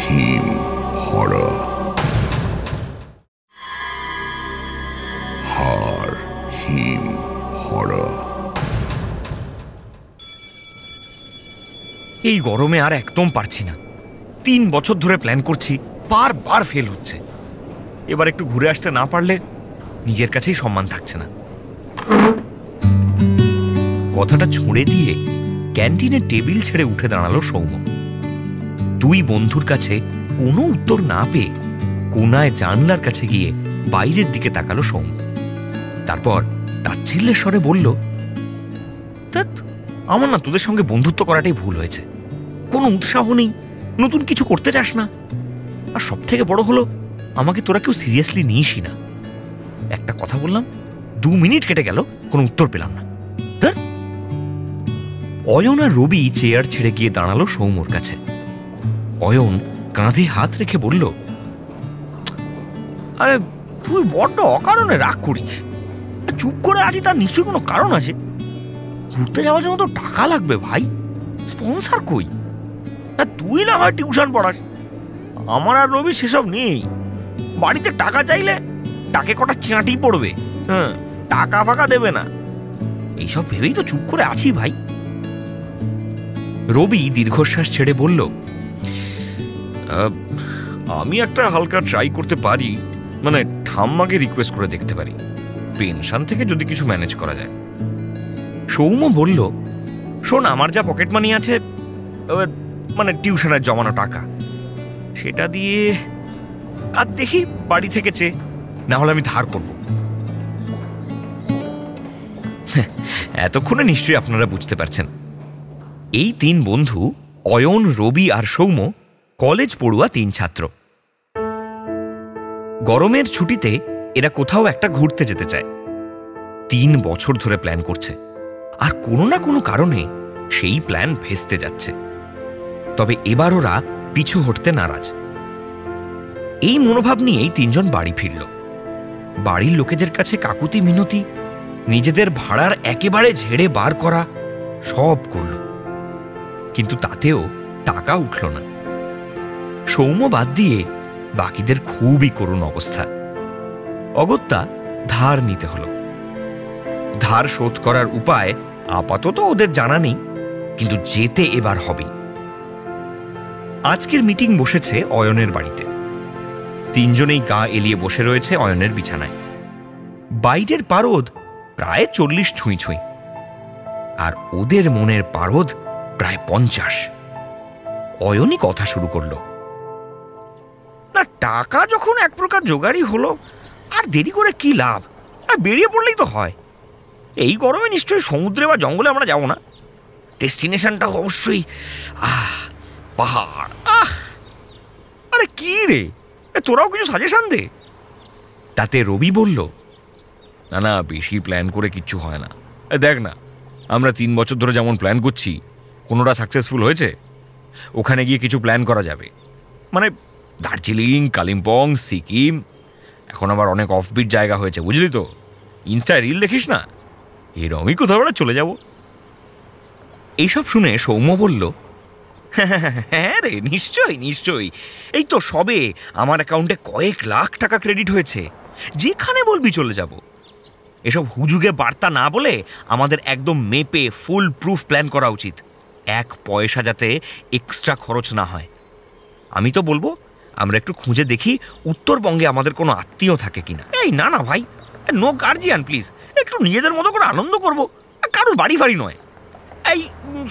হিম হরা, হার হিম হরা। এই গরমে আর একদম পারছি না। 3 বছর ধরে প্ল্যান করছি, বারবার ফেল হচ্ছে। এবার একটু ঘুরে আসতে না পারলে নিজের কাছেই সম্মান থাকছে না। কথাটা ছুঁড়ে দিয়ে ক্যান্টিনের টেবিল ছেড়ে উঠে দাঁড়ালো সৌম্য। 2 বন্ধুর কাছে কোনো উত্তর না পেয়ে কোনায় জানলার কাছে গিয়ে বাইরের দিকে তাকালো সৌম্য। তারপর তাচ্ছিল্যের স্বরে বলল, ধ্যাৎ, আমার না তোদের সঙ্গে বন্ধুত্ব করাটাই ভুল হয়েছে। কোনো উৎসাহ নেই, নতুন কিছু করতে চাস না, আর সব থেকে বড় হলো আমাকে তোরা কেউ সিরিয়াসলি নিসই না। একটা কথা বললাম, 2 মিনিট কেটে গেল, কোনো উত্তর পেলাম না। অয়ন আর রবি চেয়ার ছেড়ে গিয়ে দাঁড়ালো সৌম্যর কাছে। অয়ন কাঁধে হাত রেখে বলল, আরে তুই বড্ড অকারণে রাগ করিস। চুপ করে আছি, তার নিশ্চয়ই কোনো কারণ আছে। ঘুরতে যাওয়ার জন্য তো টাকা লাগবে ভাই, স্পন্সর কই? তুই না হয় টিউশন পড়াস, আমার আর রবি সেসব নেই। বাড়িতে টাকা চাইলে টাকে কটা চাঁটি পড়বে, হ্যাঁ, টাকা ফাঁকা দেবে না। এইসব ভেবেই তো চুপ করে আছি ভাই। রবি দীর্ঘশ্বাস ছেড়ে বলল, আমি একটা হালকা ট্রাই করতে পারি, মানে ঠাম্মাকে রিকোয়েস্ট করে দেখতে পারি, পেনশন থেকে যদি কিছু ম্যানেজ করা যায়। সৌম্য বলল, শোন, আমার যা পকেট মানি আছে, মানে টিউশনের জমানো টাকা, সেটা দিয়ে আর দেখি বাড়ি থেকে চেয়ে, না হলে আমি ধার করব। এতক্ষণে নিশ্চয়ই আপনারা বুঝতে পারছেন, এই 3 বন্ধু অয়ন, রবি আর সৌম্য কলেজ পড়ুয়া 3 ছাত্র। গরমের ছুটিতে এরা কোথাও একটা ঘুরতে যেতে চায়। 3 বছর ধরে প্ল্যান করছে, আর কোনো না কোনো কারণে সেই প্ল্যান ভেস্তে যাচ্ছে। তবে এবার ওরা পিছু হটতে নারাজ। এই মনোভাব নিয়েই 3 জন বাড়ি ফিরল। বাড়ির লোকেদের কাছে কাকুতি মিনতি, নিজেদের ভাড়ার একেবারে ঝেড়ে বার করা, সব করল, কিন্তু তাতেও টাকা উঠল না। সৌম্য বাদ দিয়ে বাকিদের খুবই করুণ অবস্থা। অগত্যা ধার নিতে হলো। ধার শোধ করার উপায় আপাতত ওদের জানা নেই, কিন্তু যেতে এবার হবে। আজকের মিটিং বসেছে অয়নের বাড়িতে। 3 জনেই গা এলিয়ে বসে রয়েছে অয়নের বিছানায়। বাইরের পারদ প্রায় 40 ছুঁই ছুঁই, আর ওদের মনের পারদ প্রায় 50। অয়নই কথা শুরু করল, না টাকা যখন এক প্রকার জোগাড়ই হলো, আর দেরি করে কি লাভ, আর বেরিয়ে পড়লেই তো হয়। এই গরমে নিশ্চয়ই সমুদ্রে বা জঙ্গলে আমরা যাব না, ডেস্টিনেশনটা অবশ্যই পাহাড়। আরে কি রে, তোরাও কিছু সাজেশন দে। তাতে রবি বলল, না না, বেশি প্ল্যান করে কিচ্ছু হয় না। দেখ না, আমরা 3 বছর ধরে যেমন প্ল্যান করছি, কোনোটা সাকসেসফুল হয়েছে? ওখানে গিয়ে কিছু প্ল্যান করা যাবে, মানে দার্জিলিং, কালিম্পং, সিকিম, এখন আবার অনেক অফবিট জায়গা হয়েছে, বুঝলি তো? ইনস্টায় রিল দেখিস না, এরকমই কোথাও চলে যাব। এইসব শুনে সৌম্য বলল, হ্যাঁ রে, নিশ্চয়ই নিশ্চয়ই। এই তো সবে আমার অ্যাকাউন্টে কয়েক লাখ টাকা ক্রেডিট হয়েছে, যেখানে বলবি চলে যাব। এসব হুজুগে বার্তা না বলে আমাদের একদম মেপে ফুল প্রুফ প্ল্যান করা উচিত, 1 পয়সা যাতে এক্সট্রা খরচ না হয়। আমি তো বলবো আমরা একটু খুঁজে দেখি উত্তরবঙ্গে আমাদের কোনো আত্মীয় থাকে কিনা। এই না না ভাই, নো গার্জিয়ান প্লিজ, একটু নিজেদের মতো করে আনন্দ করবো, কারোর বাড়ি ফাড়ি নয়। এই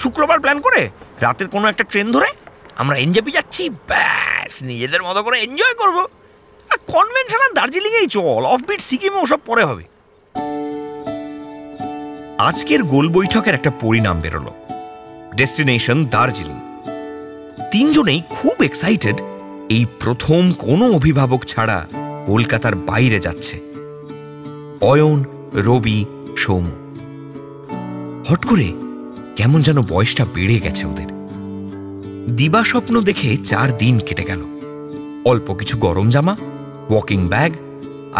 শুক্রবার প্ল্যান করে রাতের কোনো একটা ট্রেন ধরে আমরা এনজেপি যাচ্ছি, ব্যাস নিজেদের মতো করে এনজয় করবো। কনভেনশনাল দার্জিলিংয়েই চল, অফবিট সিকিমে ওসব পরে হবে। আজকের গোল বৈঠকের একটা পরিণাম বেরোলো, ডেস্টিনেশন দার্জিলিং। 3 জনেই খুব এক্সাইটেড, এই প্রথম কোনো অভিভাবক ছাড়া কলকাতার বাইরে যাচ্ছে। অয়ন, রবি, সৌম্য। হট করে কেমন যেন বয়সটা বেড়ে গেছে ওদের। দিবাস্বপ্ন দেখে 4 দিন কেটে গেল। অল্প কিছু গরম জামা, ওয়াকিং ব্যাগ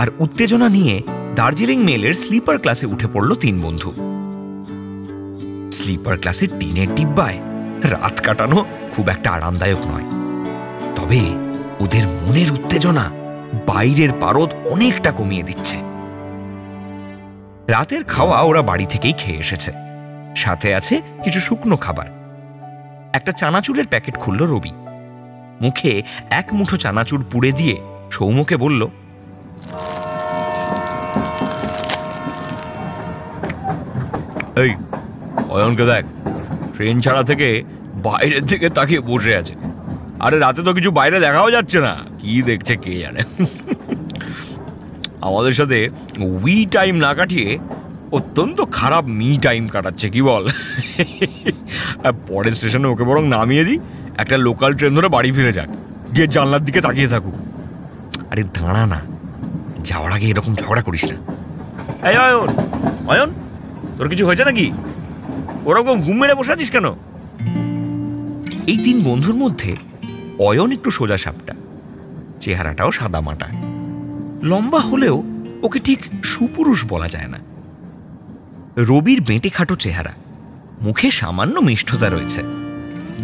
আর উত্তেজনা নিয়ে দার্জিলিং মেলের স্লিপার ক্লাসে উঠে পড়ল 3 বন্ধু। স্লিপার ক্লাসে টিনের ডিব্বায় রাত কাটানো খুব একটা আরামদায়ক নয়, তবে ওদের মনের উত্তেজনা বাইরের পারদ অনেকটা কমিয়ে দিচ্ছে। রাতের খাওয়া ওরা বাড়ি থেকেই খেয়ে এসেছে, সাথে আছে কিছু শুকনো খাবার। একটা চানাচুরের প্যাকেট খুলল রবি, মুখে এক মুঠো চানাচুর পুড়ে দিয়ে সৌম্যকে বলল, এই অয়নকে দেখ, ট্রেন ছাড়া থেকে বাইরের থেকে তাকিয়ে বসে আছে। আরে রাতে তো কিছু বাইরে দেখাও যাচ্ছে না, কি দেখছে কে জানে। আমাদের সাথে উই টাইম না কাটিয়ে অত্যন্ত খারাপ মি টাইম কাটাচ্ছে, কি বল? পরের স্টেশনে ওকে বরং নামিয়ে দিই, একটা লোকাল ট্রেন ধরে বাড়ি ফিরে যাক, গিয়ে জানলার দিকে তাকিয়ে থাকুক। আরে দাঁড়া না, যাওয়ার আগে এরকম ঝগড়া করিস না। এই অয়ন, অয়ন, তোর কিছু হয়েছে নাকি? ওরকম ঘুম মেরে বসে আছিস কেন? এই তিন বন্ধুর মধ্যে অয়ন একটু সোজা সাপটা, চেহারাটাও সাদা মাটা, লম্বা হলেও ওকে ঠিক সুপুরুষ বলা যায় না। রবির বেঁটে খাটো চেহারা, মুখে সামান্য মিষ্টতা রয়েছে,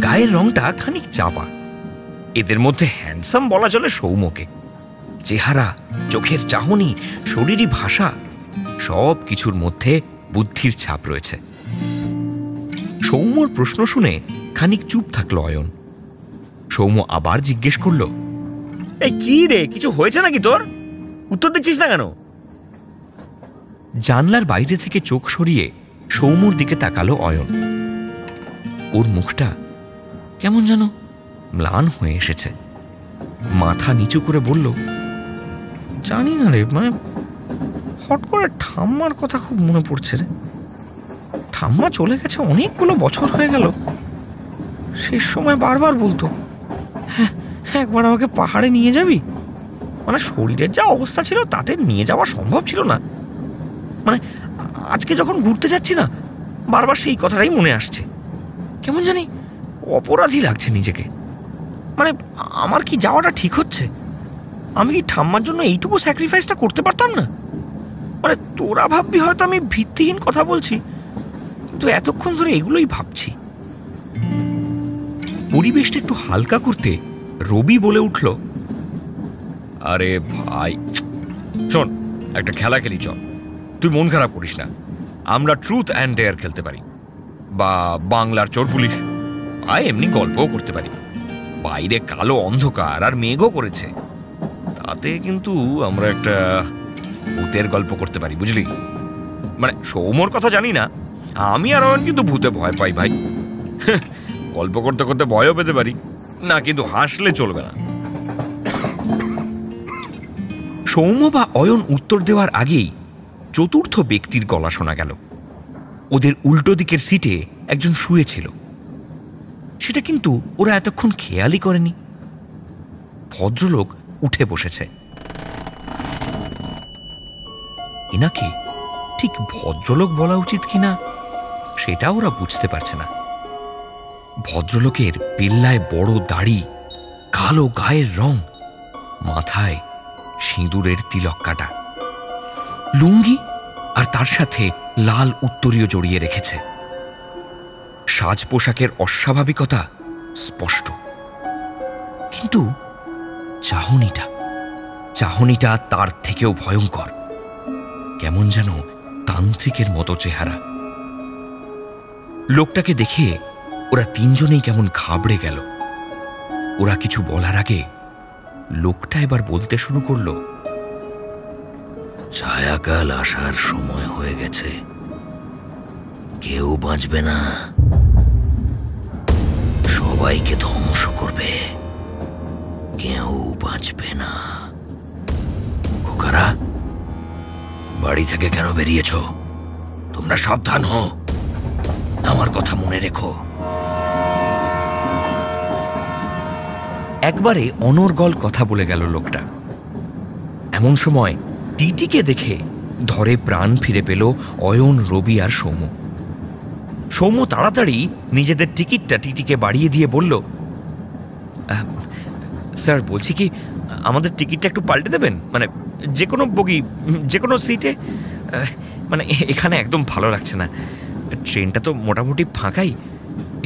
গায়ের রংটা খানিক চাপা। এদের মধ্যে হ্যান্ডসাম বলা চলে সৌম্যকে। চেহারা, চোখের চাহনি, শরীরী ভাষা, সব কিছুর মধ্যে বুদ্ধির ছাপ রয়েছে। সৌম্যর প্রশ্ন শুনে খানিক চুপ থাকলো অয়ন। সৌম্য আবার জিজ্ঞেস করল, এই কি রে, কিছু হয়েছে নাকি তোর? উত্তর দিচ্ছিস না কেন? জানলার বাইরে থেকে চোখ সরিয়ে সৌম্যর দিকে তাকালো অয়ন। ওর মুখটা কেমন যেন ম্লান হয়ে এসেছে। মাথা নিচু করে বলল, জানি না রে, মানে হট করে ঠাম্মার কথা খুব মনে পড়ছে রে। ঠাম্মা চলে গেছে অনেকগুলো বছর হয়ে গেল। শেষ সময় বারবার বলতো, হ্যাঁ একবার আমাকে পাহাড়ে নিয়ে যাবি। মানে শরীরের যা অবস্থা ছিল তাতে নিয়ে যাওয়া সম্ভব ছিল না। মানে আজকে যখন ঘুরতে যাচ্ছি না, বারবার সেই কথাটাই মনে আসছে। কেমন জানি অপরাধী লাগছে নিজেকে। মানে আমার কি যাওয়াটা ঠিক হচ্ছে? আমি কি ঠাম্মার জন্য এইটুকু স্যাক্রিফাইসটা করতে পারতাম না? মানে তোরা ভাববি হয়তো আমি ভিত্তিহীন কথা বলছি, কিন্তু এতক্ষণ ধরে এগুলোই ভাবছি। পরিবেশটা একটু হালকা করতে রবি বলে উঠল, আরে ভাই শোন, একটা খেলা খেলি চল। তুই মন খারাপ করিস না, আমরা ট্রুথ অ্যান্ড ডেয়ার খেলতে পারি, বা বাংলার চোর পুলিশ, এমনি গল্পও করতে পারি। বাইরে কালো অন্ধকার আর মেঘও করেছে, তাতে কিন্তু আমরা একটা ভূতের গল্প করতে পারি, বুঝলি? মানে সৌম্যর কথা জানি না, আমি আর অয়ন কিন্তু ভূতে ভয় পাই ভাই। গল্প করতে করতে ভয়ও পেতে পারি না, কিন্তু হাসলে চলবে না। সৌম্য বা অয়ন উত্তর দেওয়ার আগেই চতুর্থ ব্যক্তির গলা শোনা গেল। ওদের উল্টো দিকের সিটে একজন শুয়েছিল। সেটা কিন্তু ওরা এতক্ষণ খেয়ালই করেনি। ভদ্রলোক উঠে বসেছে। এনাকে ঠিক ভদ্রলোক বলা উচিত কিনা সেটা ওরা বুঝতে পারছে না। ভদ্রলোকের পেল্লায় বড় দাড়ি, কালো গায়ের রং, মাথায় সিঁদুরের তিলক কাটা, লুঙ্গি আর তার সাথে লাল উত্তরীয় জড়িয়ে রেখেছে। সাজ পোশাকের অস্বাভাবিকতা স্পষ্ট, কিন্তু চাহনিটা তার থেকেও ভয়ঙ্কর। কেমন যেন তান্ত্রিকের মতো চেহারা। লোকটাকে দেখে ওরা তিনজনেই কেমন ঘাবড়ে গেল। ওরা কিছু বলার আগে লোকটা এবার বলতে শুরু করল, ছায়াকাল আসার সময় হয়ে গেছে, কেউ বাঁচবে না, সবাইকে ধ্বংস করবে, কেউ বাঁচবে না। খোকারা, বাড়ি থেকে কেন বেরিয়েছ? তোমরা সাবধান হও, আমার কথা মনে রেখো। একবারে অনর্গল কথা বলে গেল লোকটা। এমন সময় টিটিকে দেখে ধরে প্রাণ ফিরে পেল অয়ন, রবি আর সৌম্য। সৌম্য তাড়াতাড়ি নিজেদের টিকিটটা টিটিকে বাড়িয়ে দিয়ে বলল, স্যার বলছি কি, আমাদের টিকিটটা একটু পাল্টে দেবেন? মানে যে কোনো বগি, যে কোনো সিটে। মানে এখানে একদম ভালো লাগছে না, ট্রেনটা তো মোটামুটি ফাঁকাই।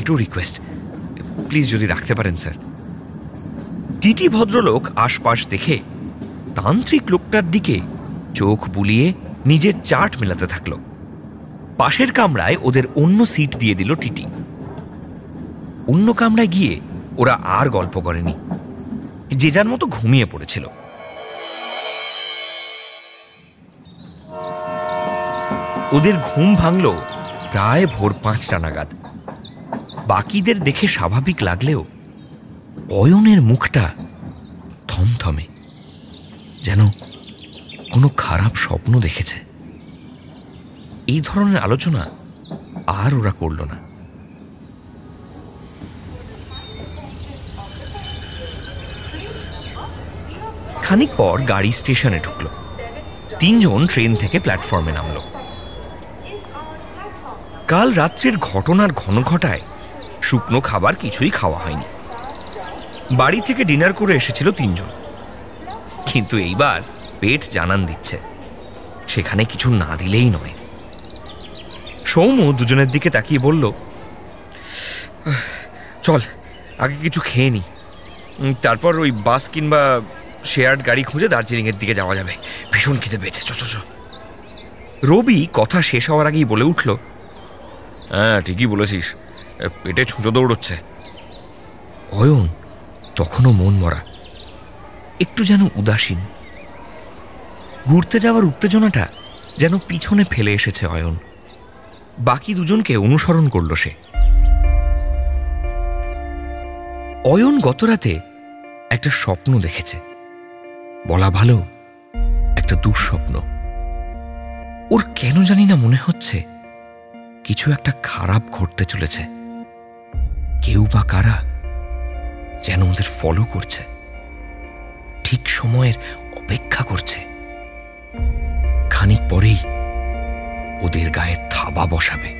একটু রিকোয়েস্ট, প্লিজ যদি রাখতে পারেন স্যার। টিটি ভদ্রলোক আশপাশ দেখে তান্ত্রিক লোকটার দিকে চোখ বুলিয়ে নিজের চার্ট মেলাতে থাকল। পাশের কামরায় ওদের অন্য সিট দিয়ে দিল টিটি। অন্য কামরায় গিয়ে ওরা আর গল্প করেনি, যে যার মতো ঘুমিয়ে পড়েছিল। ওদের ঘুম ভাঙল প্রায় ভোর 5টা নাগাদ। বাকিদের দেখে স্বাভাবিক লাগলেও অয়নের মুখটা থমথমে, যেন কোনো খারাপ স্বপ্ন দেখেছে। এই ধরনের আলোচনা আর ওরা করল না। খানিক পর গাড়ি স্টেশনে ঢুকল। 3 জন ট্রেন থেকে প্ল্যাটফর্মে নামল। কাল রাত্রের ঘটনার ঘনঘটায় শুকনো খাবার কিছুই খাওয়া হয়নি। বাড়ি থেকে ডিনার করে এসেছিল 3 জন, কিন্তু এইবার পেট জানান দিচ্ছে, সেখানে কিছু না দিলেই নয়। সৌম্য দুজনের দিকে তাকিয়ে বলল, চল আগে কিছু খেয়ে নি, তারপর ওই বাস কিংবা শেয়ার্ড গাড়ি খুঁজে দার্জিলিংয়ের দিকে যাওয়া যাবে। ভীষণ খিদে পেয়েছে, চ চ চ। রবি কথা শেষ হওয়ার আগেই বলে উঠল, হ্যাঁ ঠিকই বলেছিস, পেটে ছুঁচো দৌড়চ্ছে। অয়ন তখনও মন মরা, একটু যেন উদাসীন। ঘুরতে যাওয়ার উত্তেজনাটা যেন পিছনে ফেলে এসেছে অয়ন। বাকি দুজনকে অনুসরণ করল সে। অয়ন গতরাতে একটা স্বপ্ন দেখেছে, বলা ভালো একটা দুঃস্বপ্ন। ওর কেন জানি না মনে হচ্ছে কিছু একটা খারাপ ঘটতে চলেছে। কেউ বা কারা যেন ওদের ফলো করছে, ঠিক সময়ের অপেক্ষা করছে। খানিক পরেই ওদের গায়ে থাবা বসাবে।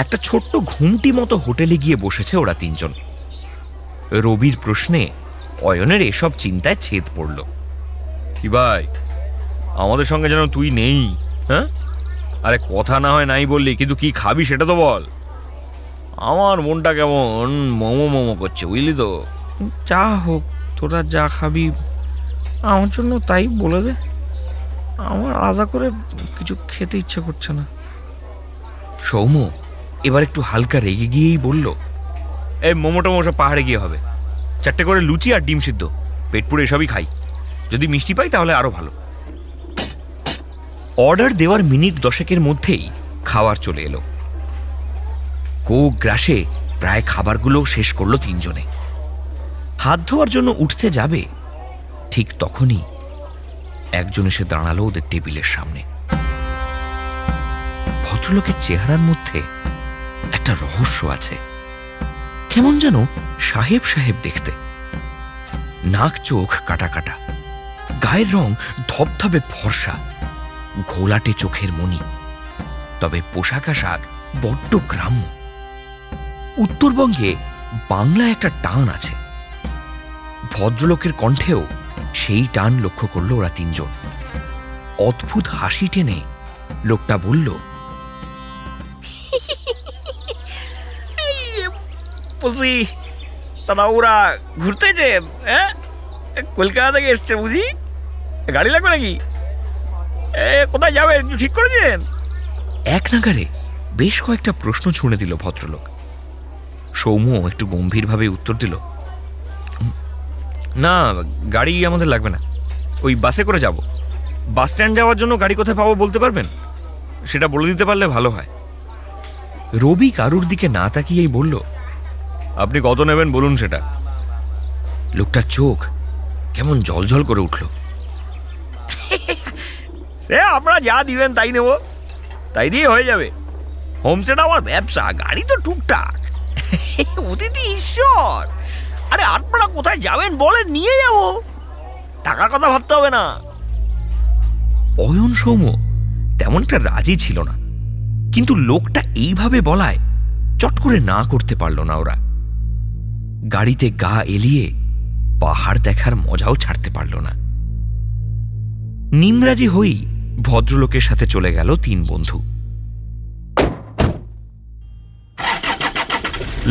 একটা ছোট্ট ঘুমটি মতো হোটেলে গিয়ে বসেছে ওরা 3 জন। রবির প্রশ্নে অয়নের এসব চিন্তায় ছেদ পড়ল। কি ভাই, আমাদের সঙ্গে যেন তুই নেই? হ্যাঁ, আরে কথা না হয় নাই বললি, কিন্তু কি খাবি সেটা তো বল। আমার মনটা কেমন মোমো মোমো করছে, বুঝলি তো। যা হোক, তোরা যা খাবি আমার জন্য তাই বলে দে। আমার আলাদা করে কিছু খেতে ইচ্ছে করছে না। সৌম্য এবার একটু হালকা রেগে গিয়েই বলল, এই মোমো টোমো সব পাহাড়ে গিয়ে হবে। 4টে করে লুচি আর ডিম সিদ্ধ, পেট পুড়ে এসবই খাই। যদি মিষ্টি পাই তাহলে আরো ভালো। অর্ডার দেওয়ার মিনিট 10 মধ্যেই খাবার চলে এলো। কোক গ্রাসে প্রায় খাবারগুলো শেষ করলো 3 জনে। হাত ধোয়ার জন্য উঠতে যাবে, ঠিক তখনই একজন এসে দাঁড়ালো ওদের টেবিলের সামনে। ভদ্রলোকের চেহারার মধ্যে একটা রহস্য আছে, কেমন যেন সাহেব সাহেব দেখতে। নাক চোখ কাটা কাটা, গায়ের রং ধবধবে ফর্সা, ঘোলাটে চোখের মণি, তবে পোশাক আশাক বড্ড গ্রাম্য। উত্তরবঙ্গে বাংলায় একটা টান আছে, ভদ্রলোকের কণ্ঠেও সেই টান লক্ষ্য করল ওরা 3 জন। অদ্ভুত হাসি টেনে লোকটা বলল, বলছি দাদা ওরা ঘুরতে যে কলকাতা থেকে এসছে বুঝি, গাড়ি লাগবে নাকি? কোথায় যাবে একটু ঠিক করেছেন? এক নাগারে বেশ কয়েকটা প্রশ্ন ছুঁড়ে দিল ভদ্রলোক। সৌম্য একটু গম্ভীরভাবে উত্তর দিল, না গাড়ি আমাদের লাগবে না, ওই বাসে করে যাব। বাস স্ট্যান্ড যাওয়ার জন্য গাড়ি কোথায় পাবো বলতে পারবেন? সেটা বলে দিতে পারলে ভালো হয়। রবি কারুর দিকে না তাকিয়েই বলল, আপনি কত নেবেন বলুন সেটা। লোকটার চোখ কেমন জলজল করে উঠল। সে আপনারা যা দিবেন তাই নেব, তাই দিয়ে হয়ে যাবে। হোমস্টেটা আমার ব্যবসা, গাড়ি তো টুকটাক। অতিথি ঈশ্বর, আরে আপনারা কোথায় যাবেন বলেন, নিয়ে যাব, টাকার কথা ভাবতে হবে না। অয়ন সৌম্য তেমন একটা রাজি ছিল না, কিন্তু লোকটা এইভাবে বলায় চট করে না করতে পারল না ওরা। গাড়িতে গা এলিয়ে পাহাড় দেখার মজাও ছাড়তে পারল না। নিমরাজি হয়েই ভদ্রলোকের সাথে চলে গেল 3 বন্ধু।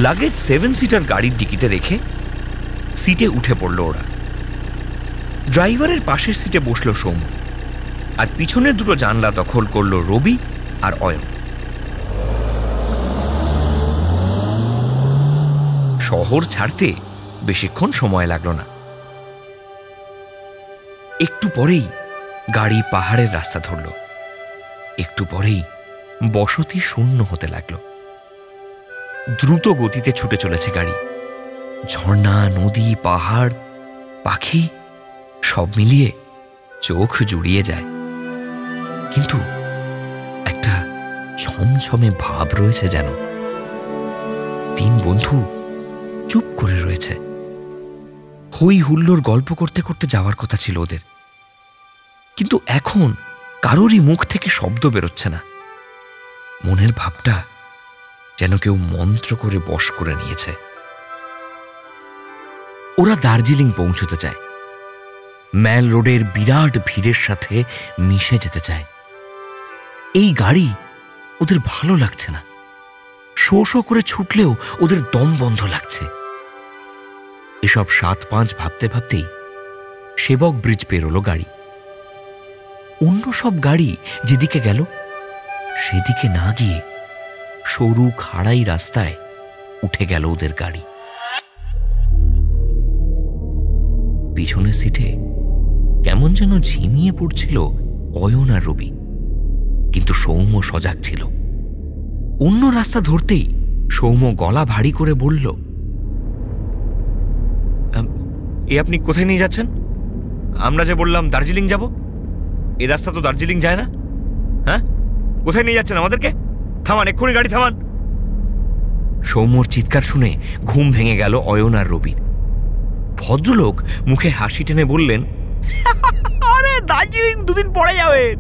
লাগেজ 7 সিটার গাড়ির ডিকিতে রেখে সিটে উঠে পড়ল ওরা। ড্রাইভারের পাশের সিটে বসল সৌম্য, আর পিছনের দুটো জানলা দখল করল রবি আর অয়ন। শহর ছাড়তে বেশিক্ষণ সময় লাগলো না। একটু পরেই গাড়ি পাহাড়ের রাস্তা ধরল। একটু পরেই বসতি শূন্য হতে লাগলো। দ্রুত গতিতে ছুটে চলেছে গাড়ি। ঝর্ণা, নদী, পাহাড়, পাখি সব মিলিয়ে চোখ জুড়িয়ে যায়। কিন্তু একটা ছমছমে ভাব রয়েছে যেন। 3 বন্ধু চুপ করে রয়েছে। হই হুল্লোর গল্প করতে করতে যাওয়ার কথা ছিল ওদের, কিন্তু এখন কারোরই মুখ থেকে শব্দ বেরোচ্ছে না। মনের ভাবটা যেন কেউ মন্ত্র করে বশ করে নিয়েছে। ওরা দার্জিলিং পৌঁছতে চায়। ম্যাল রোডের বিরাট ভিড়ের সাথে মিশে যেতে চায়। এই গাড়ি ওদের ভালো লাগছে না। শো শো করে ছুটলেও ওদের দম বন্ধ লাগছে। এসব 7-5 ভাবতে ভাবতেই সেবক ব্রিজ পেরোলো গাড়ি। অন্য সব গাড়ি যেদিকে গেল সেদিকে না গিয়ে সরু খাড়াই রাস্তায় উঠে গেল ওদের গাড়ি। পিছনের সিটে কেমন যেন ঝিমিয়ে পড়ছিল অয়ন আর রবি, কিন্তু সৌম্য সজাগ ছিল। অন্য রাস্তা ধরতেই সৌম্য গলা ভারী করে বলল, এ আপনি কোথায় নিয়ে যাচ্ছেন? আমরা যে বললাম দার্জিলিং যাব, এই রাস্তা তো দার্জিলিং যায় না। হ্যাঁ, কোথায় নিয়ে যাচ্ছেন আমাদেরকে? থামান, এক্ষুনি গাড়ি থামান। সৌম্যর চিৎকার শুনে ঘুম ভেঙে গেল অয়ন আর রবির। ভদ্রলোক মুখে হাসি টেনে বললেন, আরে দার্জিলিং 2 দিন পরে যাবেন,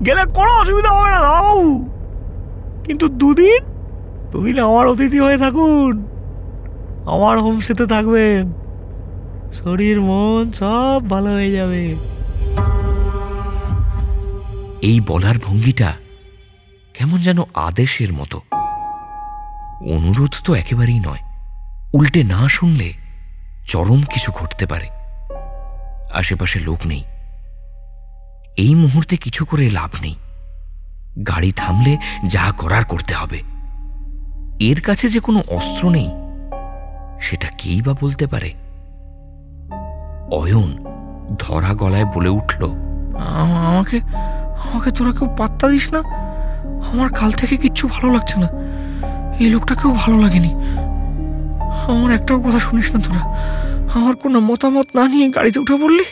গেলে কোনো অসুবিধা হবে না বাবু। কিন্তু 2 দিন আমার অতিথি হয়ে থাকুন, আমার হোমস্টেতে থাকবেন, শরীর মন সব ভালো হয়ে যাবে। এই বলার ভঙ্গিটা কেমন যেন আদেশের মতো। অনুরোধ তো একেবারেই নয়। উল্টে না শুনলে চরম কিছু ঘটতে পারে। আশেপাশে লোক নেই। এই মুহূর্তে কিছু করে লাভ নেই। গাড়ি থামলে যা করার করতে হবে। এর কাছে যে কোনো অস্ত্র নেই সেটা কেই বা বলতে পারে। অয়ন ধরা গলায় বলে উঠল, আমাকে আমাকে তোরা কেউ পাত্তা দিস না। আমার কাল থেকে কিচ্ছু ভালো লাগছে না। এই লোকটাকেও ভালো লাগেনি। আমার একটাও কথা শুনিস না তোরা। আমার কোনো মতামত না নিয়ে গাড়িতে উঠে পড়লি,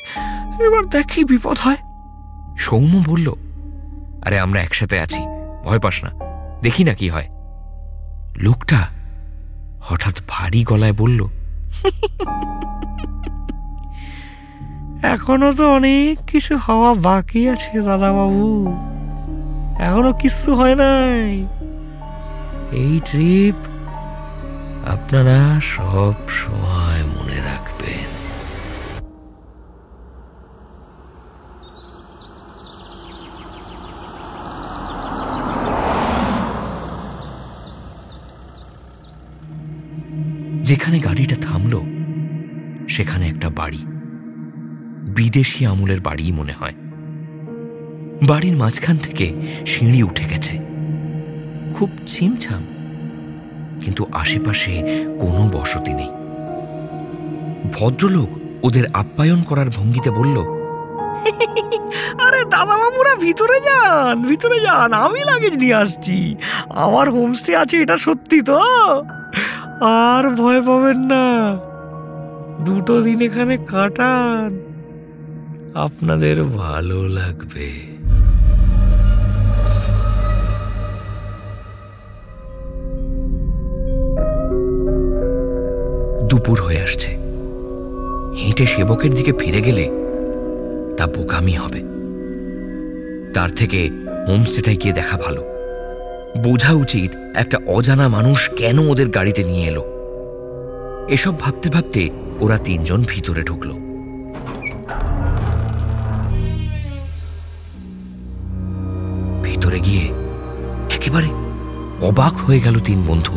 এবার দেখ কি বিপদ হয়। সৌম্য বলল, আরে আমরা একসাথে আছি, ভয় পাস না, দেখি না কি হয়। লোকটা হঠাৎ ভারী গলায় বলল, এখনো তো অনেক কিছু হওয়া বাকি আছে দাদাবাবু, এখনো কিচ্ছু হয় নাই। এই ট্রিপ আপনারা সব সময় মনে রাখবেন। যেখানে গাড়িটা থামল সেখানে একটা বাড়ি। বিদেশি আমলের বাড়ি মনে হয়। বাড়ির মাঝখান থেকে সিঁড়ি উঠে গেছে, খুব ছিমছাম, কিন্তু আশেপাশে কোনো বসতি নেই। ভদ্রলোক ওদের আপ্যায়ন করার ভঙ্গিতে বলল, আরে দাদাবাবুরা ভিতরে যান, ভিতরে যান, আমি লাগেজ নিয়ে আসছি। আমার হোমস্টে আছে, এটা সত্যি তো, আর ভয় পাবেন না। 2 দিন এখানে কাটান, আপনাদের ভালো লাগবে। দুপুর হয়ে আসছে। হেঁটে সেবকের দিকে ফিরে গেলে তা বোকামি হবে। তার থেকে হোমস্টেটায় গিয়ে দেখা ভালো। বোঝা উচিত একটা অজানা মানুষ কেন ওদের গাড়িতে নিয়ে এলো। এসব ভাবতে ভাবতে ওরা 3 জন ভিতরে ঢুকল। ভিতরে গিয়ে একেবারে অবাক হয়ে গেল 3 বন্ধু।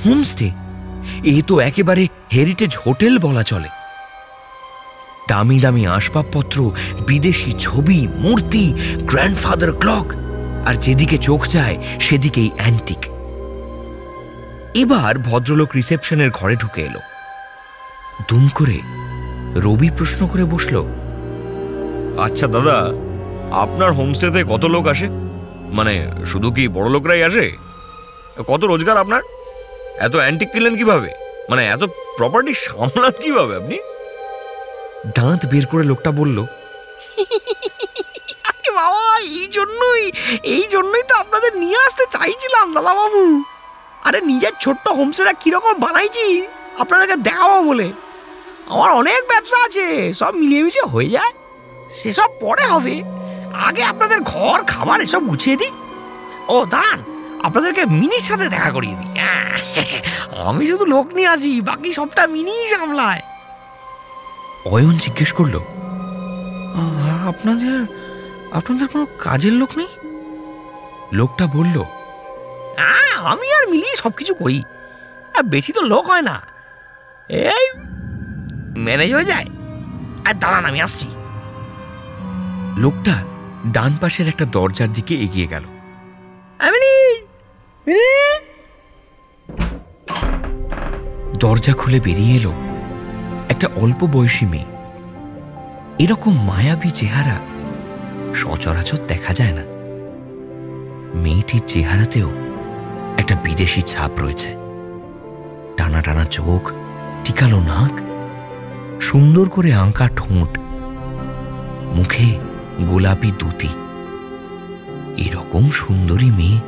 হোমস্টে! এ তো একেবারে হেরিটেজ হোটেল বলা চলে। দামি দামি আসবাবপত্র, বিদেশি ছবি, মূর্তি, গ্র্যান্ডফাদার ক্লক, আর যেদিকে চোখ যায় সেদিকেই অ্যান্টিক। এবার ভদ্রলোক রিসেপশনের ঘরে ঢুকে এলো। দুম করে রবি প্রশ্ন করে বসল, আচ্ছা দাদা, আপনার হোমস্টেতে কত লোক আসে? মানে শুধু কি বড় লোকরাই আসে? কত রোজগার আপনার? এত অ্যান্টিক কিনলেন কিভাবে? মানে এত প্রপার্টি সামলান কিভাবে আপনি? দাঁত বের করে লোকটা বলল, বাবা, এই জন্যই তো আপনাদের নিয়ে আসতে চাইছিলাম দাদা বাবু। আরে নিজের ছোট্ট হোমস্টেটা কিরকম বানাইছি আপনাদেরকে দেখাবো বলে। আমার অনেক ব্যবসা আছে, সব মিলিয়ে মিশিয়ে হয়ে যায়, সেসব পরে হবে। আগে আপনাদের ঘর, খাবার এসব গুছিয়ে দিই। ও দাঁড়ান, আপনাদেরকে মিনির সাথে দেখা করিয়ে দিই। আমি শুধু লোক নিয়ে আসি, বাকি সবটা মিনিই সামলায়। অয়ন জিজ্ঞেস করলো, আপনাদের কোনো কাজের লোক নেই? লোকটা বলল, আমি আর মিলিয়ে সবকিছু করি, আর বেশি তো লোক হয় না, এই ম্যানেজ হয়ে যায়। আর দাঁড়ান, আমি আসছি। লোকটা ডান পাশের একটা দরজার দিকে এগিয়ে গেল। দরজা খুলে বেরিয়ে এলো একটা অল্প বয়সী মেয়ে। এরকম মায়াবী চেহারা সচরাচর দেখা যায় না। মেয়েটির চেহারাতেও একটা বিদেশি ছাপ রয়েছে। টানা টানা চোখ, টিকালো নাক, সুন্দর করে আঁকা ঠোঁট, মুখে গোলাপি দুতি। এরকম সুন্দরী মেয়ে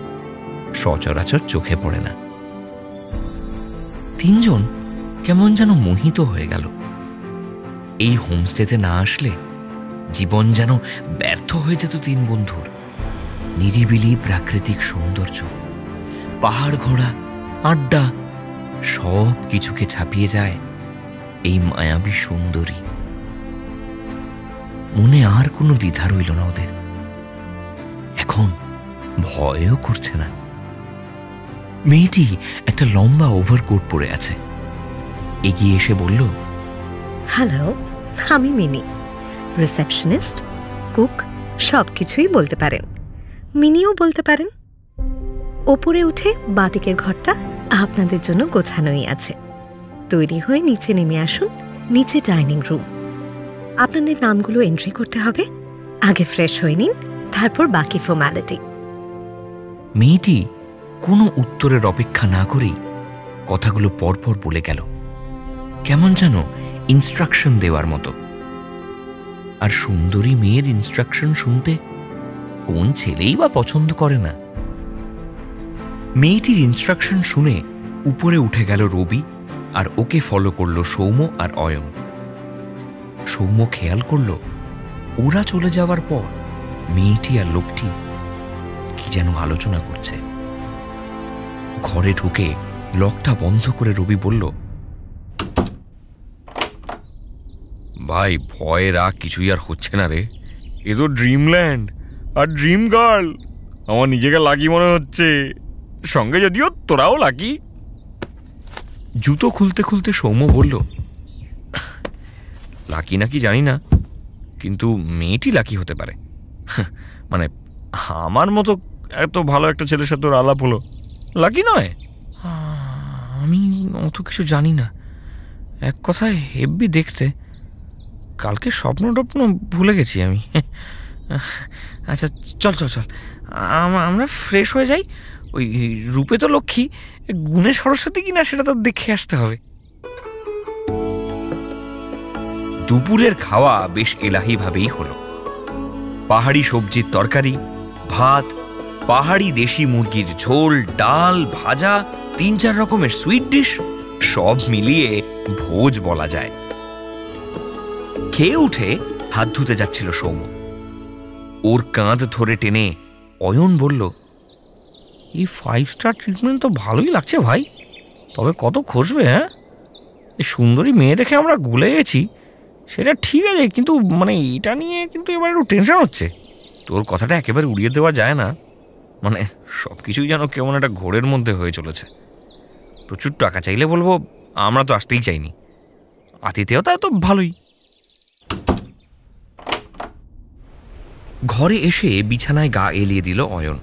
সচরাচর চোখে পড়ে না। তিনজন কেমন যেন মোহিত হয়ে গেল। এই হোমস্টেতে না আসলে জীবন যেন ব্যর্থ হয়ে যেত তিন বন্ধুর। নিরিবিলি প্রাকৃতিক সৌন্দর্য, পাহাড় ঘোড়া, আড্ডা, সব কিছুকে ছাপিয়ে যায় এই মায়াবী সুন্দরী। মনে আর কোনো দ্বিধা রইল না ওদের। এখন ভয়ও করছে না। মেয়েটি একটা লম্বা ওভারকোট পরে আছে। এগিয়ে এসে বলল, হ্যালো, আমি মিনি, রিসেপশনিস্ট, কুক, সব কিছুই বলতে পারেন। মিনিও বলতে পারেন। ওপরে উঠে বাদিকের ঘরটা আপনাদের জন্য গোছানোই আছে। তৈরি হয়ে নিচে নেমে আসুন, নিচে ডাইনিং রুম। আপনাদের নামগুলো এন্ট্রি করতে হবে। আগে ফ্রেশ হয়ে নিন, তারপর বাকি ফর্মালিটি। মেয়েটি কোনো উত্তরের অপেক্ষা না করেই কথাগুলো পরপর বলে গেল, কেমন যেন ইনস্ট্রাকশন দেওয়ার মতো। আর সুন্দরী মেয়ের ইনস্ট্রাকশন শুনতে কোন ছেলেই বা পছন্দ করে না? মেয়েটির ইনস্ট্রাকশন শুনে উপরে উঠে গেল রবি, আর ওকে ফলো করলো সৌম্য আর অয়ন। সৌম্য খেয়াল করল ওরা চলে যাওয়ার পর মেয়েটি আর লোকটি কি যেন আলোচনা করছে। ঘরে ঢুকে লকটা বন্ধ করে রবি বলল, ভাই, ভয়ের আগ কিছুই আর হচ্ছে না রে। এ তো ড্রিমল্যান্ড আর ড্রিম গার্ল। আমার নিজেকে লাকি মনে হচ্ছে, সঙ্গে যদিও তোরাও লাকি। জুতো খুলতে খুলতে সৌম্য বলল, লাকি নাকি জানি না, কিন্তু মেয়েটি লাকি হতে পারে। মানে আমার মতো এত ভালো একটা ছেলের সাথে ওর আলাপ হলো, লাকি নয়? আমি অত কিছু জানি না, এক কথায় হেব্বি দেখতে। কালকে স্বপ্ন টপ্ন ভুলে গেছি আমি। আচ্ছা চল চল চল, আমরা ফ্রেশ হয়ে যাই। ওই রূপে তো লক্ষ্মী, গুণে সরস্বতী কিনা সেটা তো দেখে আসতে হবে। দুপুরের খাওয়া বেশ এলাহিভাবেই হলো। পাহাড়ি সবজির তরকারি, ভাত, পাহাড়ি দেশি মুরগির ঝোল, ডাল, ভাজা, 3-4 রকমের সুইট ডিশ, সব মিলিয়ে ভোজ বলা যায়। খেয়ে উঠে হাত ধুতে যাচ্ছিল সৌম্য। ওর কাঁধ ধরে টেনে অয়ন বলল, এই 5 স্টার ট্রিটমেন্ট তো ভালোই লাগছে ভাই, তবে কত খসবে? হ্যাঁ, এই সুন্দরী মেয়ে দেখে আমরা গলে গেছি, সেটা ঠিক আছে, কিন্তু মানে এটা নিয়ে কিন্তু এবার একটু টেনশন হচ্ছে। তোর কথাটা একেবারে উড়িয়ে দেওয়া যায় না, মানে সব কিছুই যেন কেমন একটা ঘোরের মধ্যে হয়ে চলেছে। প্রচুর টাকা চাইলে বলবো আমরা তো আসতেই চাইনি, আতিথেয়তা তো ভালোই। ঘরে এসে বিছানায় গা এলিয়ে দিল অয়ন।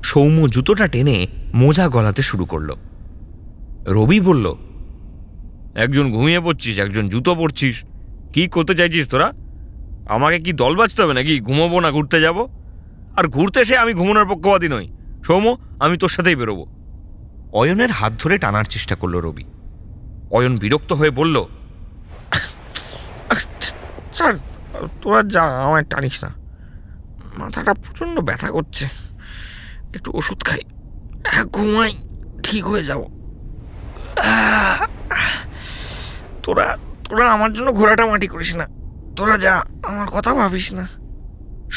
সৌম্য জুতোটা টেনে মোজা গলাতে শুরু করল। রবি বলল, একজন ঘুমিয়ে পড়ছিস, একজন জুতো পরছিস, কি করতে চাইছিস তোরা? আমাকে কি দল বাঁচতে হবে নাকি? ঘুমোবো না ঘুরতে যাব? আর ঘুরতে এসে আমি ঘুমানোর পক্ষপাতী নই। সৌম্য, আমি তোর সাথেই বেরোবো। অয়নের হাত ধরে টানার চেষ্টা করল রবি। অয়ন বিরক্ত হয়ে বলল, স্যার তোরা যা, আমায় টানিস না, মাথাটা প্রচণ্ড ব্যথা করছে, একটু ওষুধ খাই, ঘুমাই, ঠিক হয়ে যাব। তোরা তোরা আমার জন্য ঘোড়াটা মাটি করিস না, তোরা যা, আমার কথা ভাবিস না।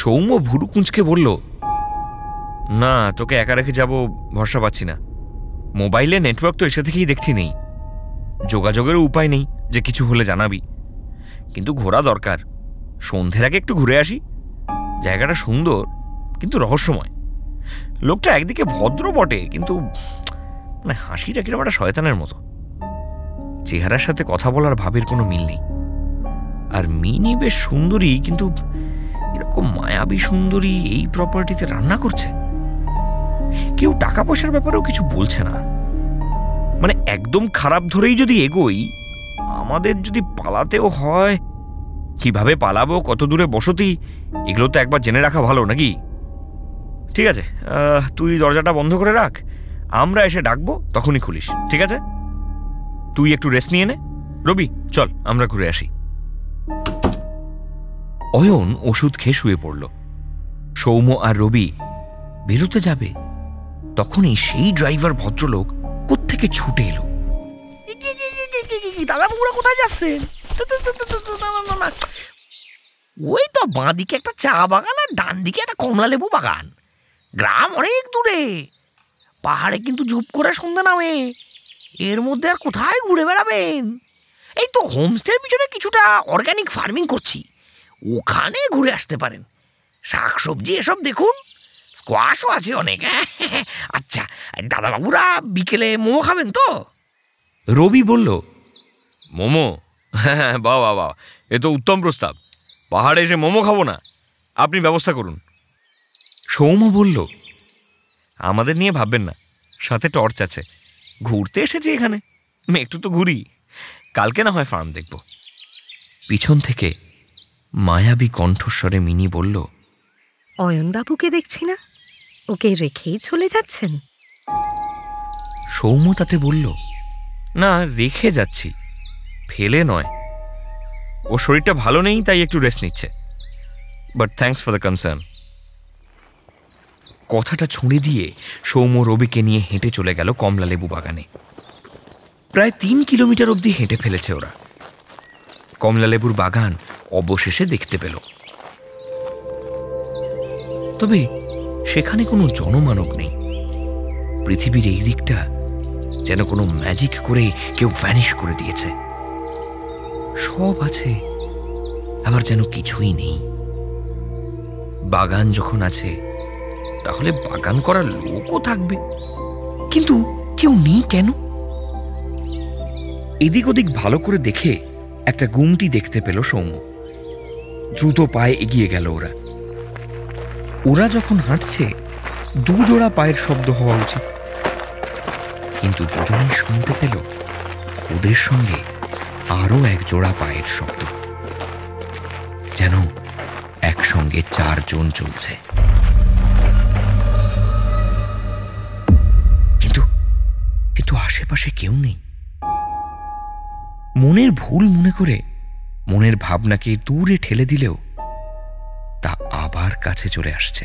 সৌম্য ভুরু কুঁচকে বলল, না তোকে একা রেখে যাব ভরসা পাচ্ছি না। মোবাইলে নেটওয়ার্ক তো এসে থেকেই দেখছি নেই, যোগাযোগেরও উপায় নেই যে কিছু হলে জানাবি। কিন্তু ঘোরা দরকার, সন্ধ্যের আগে একটু ঘুরে আসি। জায়গাটা সুন্দর কিন্তু রহস্যময়। লোকটা একদিকে ভদ্র বটে, কিন্তু মানে হাসিটা কিরকম একটা শয়তানের মতো। চেহারার সাথে কথা বলার ভাবের কোনো মিল নেই। আর মিনি বেশ সুন্দরী, কিন্তু এরকম মায়াবী সুন্দরী এই প্রপার্টিতে রান্না করছে। কেউ টাকা পয়সার ব্যাপারেও কিছু বলছে না। মানে একদম খারাপ ধরেই যদি এগোই, আমাদের যদি পালাতেও হয়, কিভাবে পালাবো, কত দূরে বসতি, এগুলো তো একবার জেনে রাখা ভালো নাকি? ঠিক আছে, তুই দরজাটা বন্ধ করে রাখ, আমরা এসে ডাকবো তখনই খুলিস, ঠিক আছে? তুই একটু রেস্ট নিয়ে নে। রবি চল আমরা ঘুরে আসি। অয়ন ওষুধ খেয়ে শুয়ে পড়ল। সৌম্য আর রবি বেরোতে যাবে, তখনই সেই ড্রাইভার ভদ্রলোক কোত্থেকে ছুটে এলো। দাদা বাবুরা কোথায় যাচ্ছেন? ওই তো বাঁ দিকে একটা চা বাগান আর ডান দিকে একটা কমলা লেবু বাগান। গ্রাম অনেক দূরে, পাহাড়ে কিন্তু ঝুপ করে সন্ধ্যা নামে। এর মধ্যে আর কোথায় ঘুরে বেড়াবেন? এই তো হোমস্টের পিছনে কিছুটা অর্গানিক ফার্মিং করছি, ওখানে ঘুরে আসতে পারেন। শাকসবজি এসব দেখুন, স্কোয়াশও আছে অনেক। আচ্ছা দাদাবাবুরা বিকেলে মোমো খাবেন তো? রবি বলল, মোমো? হ্যাঁ, বাহ বাহ বাহ, এ তো উত্তম প্রস্তাব। পাহাড়ে এসে মোমো খাবো না, আপনি ব্যবস্থা করুন। সৌম্য বলল, আমাদের নিয়ে ভাববেন না, সাথে টর্চ আছে, ঘুরতে এসেছি এখানে, একটু তো ঘুরি, কালকে না হয় ফার্ম দেখব। পিছন থেকে মায়াবী কণ্ঠস্বরে মিনি বলল, অয়নবাবুকে দেখছি না, ওকে রেখেই চলে যাচ্ছেন? সৌম্য তাতে বলল, না রেখে যাচ্ছি, ফেলে নয়। ও শরীরটা ভালো নেই, তাই একটু রেস্ট নিচ্ছে, but thanks for the concern. কথাটা ছুঁড়ে দিয়ে সৌম্য রবিকে নিয়ে হেঁটে চলে গেল কমলালেবু বাগানে। প্রায় 3 কিলোমিটার অবধি হেঁটে ফেলেছে ওরা। কমলালেবুর বাগান অবশেষে দেখতে পেল, তবে সেখানে কোনো জনমানব নেই। পৃথিবীর এই দিকটা যেন কোনো ম্যাজিক করে কেউ ভ্যানিশ করে দিয়েছে। সব আছে, আবার যেন কিছুই নেই। বাগান যখন আছে, তাহলে বাগান করার লোকও থাকবে, কিন্তু কেউ নেই কেন? এদিক ওদিক ভালো করে দেখে একটা গুমটি দেখতে পেল সৌম্য। দ্রুত পায়ে এগিয়ে গেল ওরা। ওরা যখন হাঁটছে, 2 জোড়া পায়ের শব্দ হওয়া উচিত, কিন্তু দুজনেই শুনতে পেল ওদের সঙ্গে আরো 1 জোড়া পায়ের শব্দ, যেন একসঙ্গে 4 জন চলছে। কিন্তু আশেপাশে কেউ নেই। মনের ভুল মনে করে মনের ভাবনাকে দূরে ঠেলে দিলেও তা আবার কাছে চলে আসছে।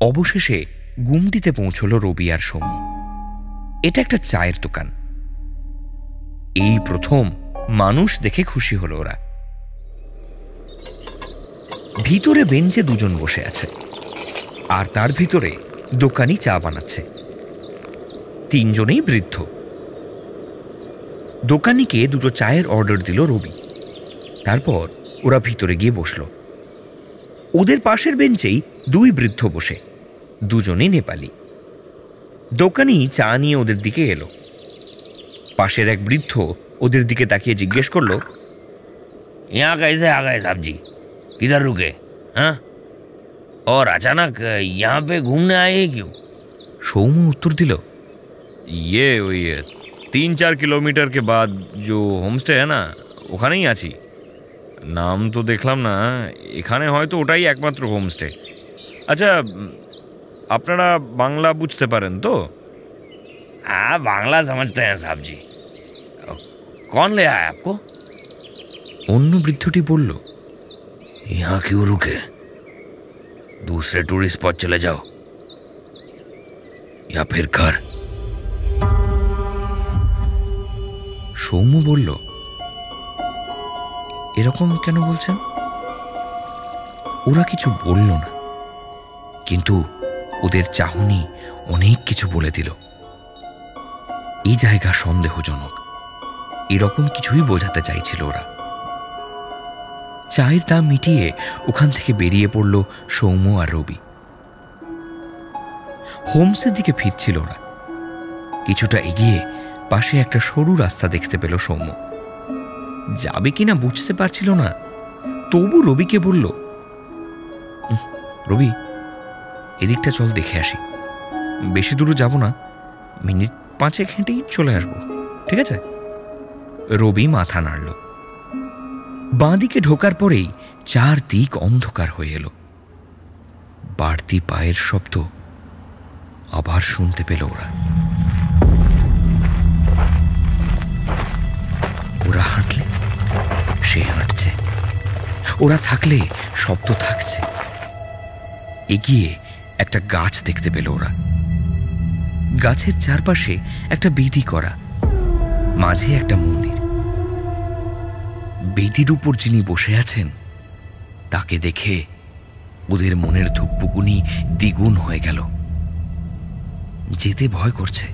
অবশেষে গুমটিতে পৌঁছল রবি আর সৌম্য। এটা একটা চায়ের দোকান। এই প্রথম মানুষ দেখে খুশি হলো ওরা। ভিতরে বেঞ্চে 2 জন বসে আছে, আর তার ভিতরে দোকানি চা বানাচ্ছে। 3 জনেই বৃদ্ধ। দোকানিকে 2টো চায়ের অর্ডার দিল রবি। তারপর ওরা ভিতরে গিয়ে বসল। ওদের পাশের বেঞ্চেই 2 বৃদ্ধ বসে, 2 জনই নেপালি। দোকানি চা নিয়ে ওদের দিকে এলো। পাশের এক বৃদ্ধ ওদের দিকে তাকিয়ে জিজ্ঞেস করলো, यहाँ कैसे आ गए साहब जी? किधर रुके? हाँ, और अचानक यहाँ पे घूमने आए क्यों? সৌম্য উত্তর দিল, ये वही 3-4 किलोमीटर के बाद जो হোমস্টে है না, ওখানেই আছি। নাম তো দেখলাম না, এখানে হয়তো ওটাই একমাত্র হোমস্টে। আচ্ছা, আপনারা বাংলা বুঝতে পারেন তো? हाँ, बांग्ला समझते हैं साहब जी। कौन ले आया आपको? অন্য বৃদ্ধটি বলল, यहाँ क्यों रुके? दूसरे टूरिस्ट स्पॉट चले जाओ या फिर घर। সৌম্য বলল, এরকম কেন বলছেন? ওরা কিছু বলল না, কিন্তু ওদের চাহনি অনেক কিছু বলে দিল। এই জায়গা সন্দেহজনক, এরকম কিছুই বোঝাতে চাইছিল ওরা। চায়ের দাম মিটিয়ে ওখান থেকে বেরিয়ে পড়ল সৌম্য আর রবি। হোমসের দিকে ফিরছিল ওরা। কিছুটা এগিয়ে পাশে একটা সরু রাস্তা দেখতে পেল সৌম্য। যাবে কিনা বুঝতে পারছিল না, তবু রবিকে বলল, রবি, এদিকটা চল, দেখে আসি। বেশি দূরে যাব না, মিনিট 5 হেঁটেই চলে আসবো, ঠিক আছে? রবি মাথা নাড়ল। বাঁদিকে ঢোকার পরেই চারদিক অন্ধকার হয়ে এলো। বাড়তি পায়ের শব্দ আবার শুনতে পেল ওরা। ওরা হাঁটলে সে হাঁটছে, ওরা থাকলে শব্দ থাকছে। এগিয়ে একটা গাছ দেখতে পেল ওরা। গাছের চারপাশে একটা বেদি করা, মাঝে একটা মন্দির। বেদির উপর যিনি বসে আছেন তাকে দেখে ওদের মনের ধুকপুকুনি দ্বিগুণ হয়ে গেল। যেতে ভয় করছে,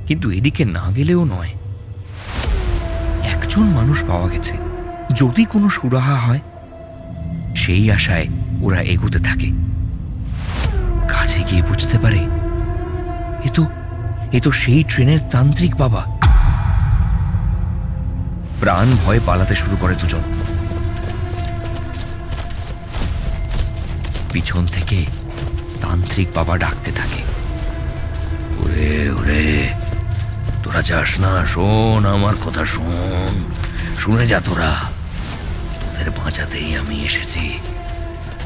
কিন্তু এদিকে না গেলেও নয়। একজন মানুষ পাওয়া গেছে, যদি কোনো সুরাহা হয়, সেই আশায় ওরা এগোতে থাকে। কাছে গিয়ে বুঝতে পারে এ তো সেই ট্রেনের তান্ত্রিক বাবা। প্রাণ ভয়ে পালাতে শুরু করে দুজন। পিছন থেকে তান্ত্রিক বাবা ডাকতে থাকে, ওরে ওরে, তোরা যাস না, শোন আমার কথা, শোন, শুনে যা তোরা। তোদের বাঁচাতেই আমি এসেছি,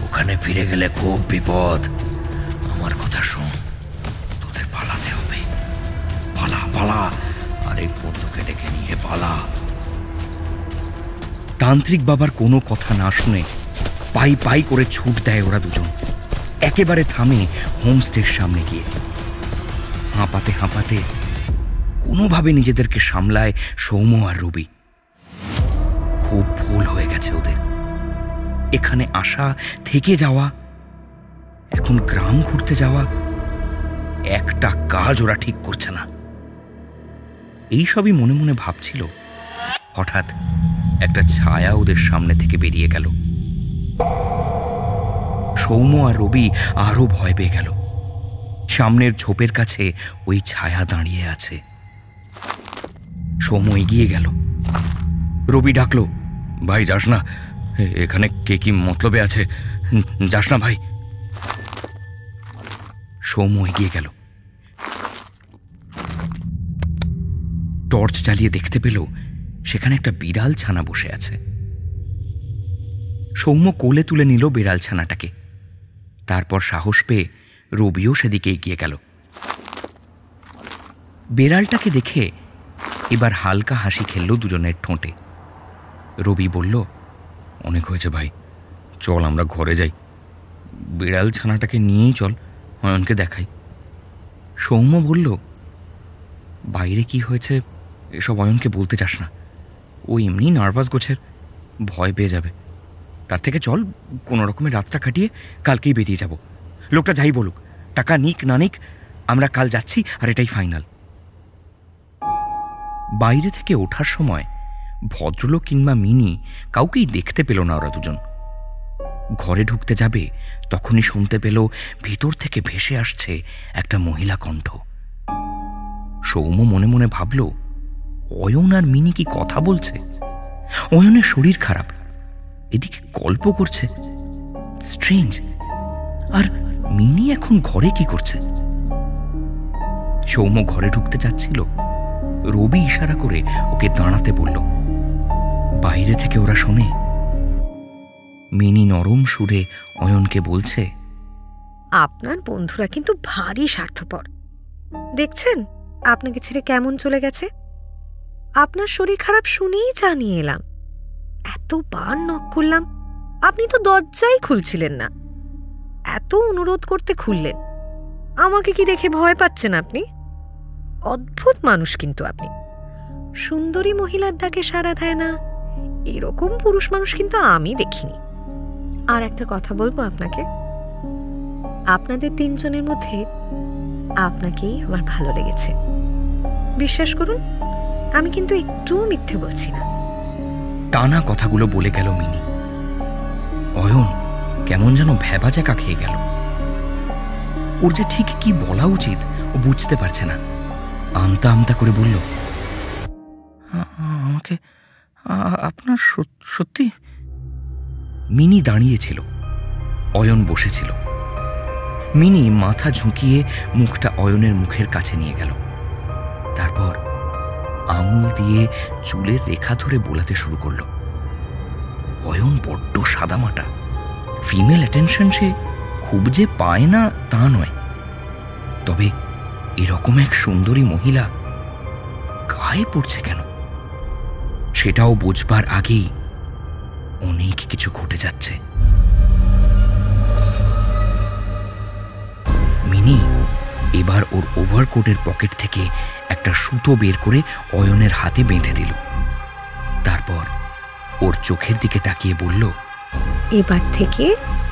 ওখানে ফিরে গেলে খুব বিপদ। আমার কথা শোন, তোদের পালাতে হবে। পালা পালা, আরেক বন্ধুকে ডেকে নিয়ে পালা। তান্ত্রিক বাবার কোনো কথা না শুনে পাই পাই করে ছুট দেয় ওরা দুজন। একেবারে থামে হোমস্টের সামনে গিয়ে। হাঁপাতে হাঁপাতে কোনোভাবে নিজেদেরকে সামলায় সৌম্য আর রবি। খুব ভুল হয়ে গেছে ওদের। এখানে আসা, থেকে যাওয়া, এখন গ্রাম ঘুরতে যাওয়া, একটা কাজ ওরা ঠিক করছে না। এইসবই মনে মনে ভাবছিল, হঠাৎ একটা ছায়া ওদের সামনে থেকে বেরিয়ে গেল। সৌম্য আর রবি আরো ভয় পেয়ে গেল। সামনের ঝোপের কাছে ওই ছায়া দাঁড়িয়ে আছে। সৌম্য এগিয়ে গেল। রবি ডাকলো, ভাই যাস না, এখানে কে কি মতলবে আছে, যাস না ভাই। সৌম্য এগিয়ে গেল। টর্চ জ্বালিয়ে দেখতে পেল সেখানে একটা বিড়াল ছানা বসে আছে। সৌম্য কোলে তুলে নিল বিড়াল ছানাটাকে। তারপর সাহস পেয়ে রবিও সেদিকে এগিয়ে গেল। বিড়ালটাকে দেখে এবার হালকা হাসি খেলল দুজনের ঠোঁটে। রবি বলল, অনেক হয়েছে ভাই, চল আমরা ঘরে যাই। বিড়াল ছানাটাকে নিয়েই চল, অয়নকে দেখাই। সৌম্য বলল, বাইরে কি হয়েছে এসব অয়নকে বলতে চাস না, ও এমনি নার্ভাস গোছের, ভয় পেয়ে যাবে। তার থেকে চল কোনো রকমের রাতটা কাটিয়ে কালকেই বেরিয়ে যাব। লোকটা যাই বলুক, টাকা নিক না নিক, আমরা কাল যাচ্ছি, আর এটাই ফাইনাল। বাইরে থেকে ওঠার সময় ভদ্রলোক কিংবা মিনি কাউকেই দেখতে পেল না ওরা দুজন। ঘরে ঢুকতে যাবে তখনই শুনতে পেল ভিতর থেকে ভেসে আসছে একটা মহিলা কণ্ঠ, সৌম্য মনে মনে ভাবল, অয়ন আর মিনি কি কথা বলছে? অয়নের শরীর খারাপ, এদিকে গল্প করছে, স্ট্রেঞ্জ। আর মিনি এখন ঘরে কি করছে? সৌম্য ঘরে ঢুকতে যাচ্ছিল, রবি ইশারা করে ওকে দাঁড়াতে বলল। বাইরে থেকে ওরা শোনে মিনি নরম সুরে অয়নকে বলছে, আপনার বন্ধুরা কিন্তু ভারী স্বার্থপর। দেখছেন আপনাকে ছেড়ে কেমন চলে গেছে। আপনার শরীর খারাপ শুনেই জানিয়ে এলাম, এতবার নক করলাম, আপনি তো দরজাই খুলছিলেন না। এত অনুরোধ করতে খুললেন, আমাকে কি দেখে ভয় পাচ্ছেন আপনি? অদ্ভুত মানুষ কিন্তু আপনি। সুন্দরী মহিলার ডাকে সাড়া দেয় না, এরকম পুরুষ মানুষ কিন্তু আমি দেখিনি। আর একটা কথা বলবো আপনাকে, আপনাদের তিনজনের মধ্যে আপনাকেই আমার ভালো লেগেছে। বিশ্বাস করুন, আমি কিন্তু একটুও মিথ্যে বলছি না। টানা কথাগুলো বলে গেল মিনি। অয়ন কেমন যেন ভ্যাবাচাকা খেয়ে গেল। ওর যে ঠিক কি বলা উচিত ও বুঝতে পারছে না। আমতা আমতা করে বলল, আমাকে আপনার সত্যি? মিনি দাঁড়িয়েছিল, অয়ন বসেছিল। মিনি মাথা ঝুঁকিয়ে মুখটা অয়নের মুখের কাছে নিয়ে গেল। তারপর আঙুল দিয়ে চুলের রেখা ধরে বোলাতে শুরু করল। অয়ন বড্ড সাদামাটা, ফিমেল অ্যাটেনশন সে খুব যে পায় না তা নয়, তবে এরকম এক সুন্দরী মহিলা গায়ে পড়ছে কেন সেটাও বুঝবার আগেই অনেক কিছু ঘটে যাচ্ছে। মিনি এবার ওর ওভারকোটের পকেট থেকে একটা সুতো বের করে অয়নের হাতে বেঁধে দিল। তারপর ওর চোখের দিকে তাকিয়ে বলল, এবার থেকে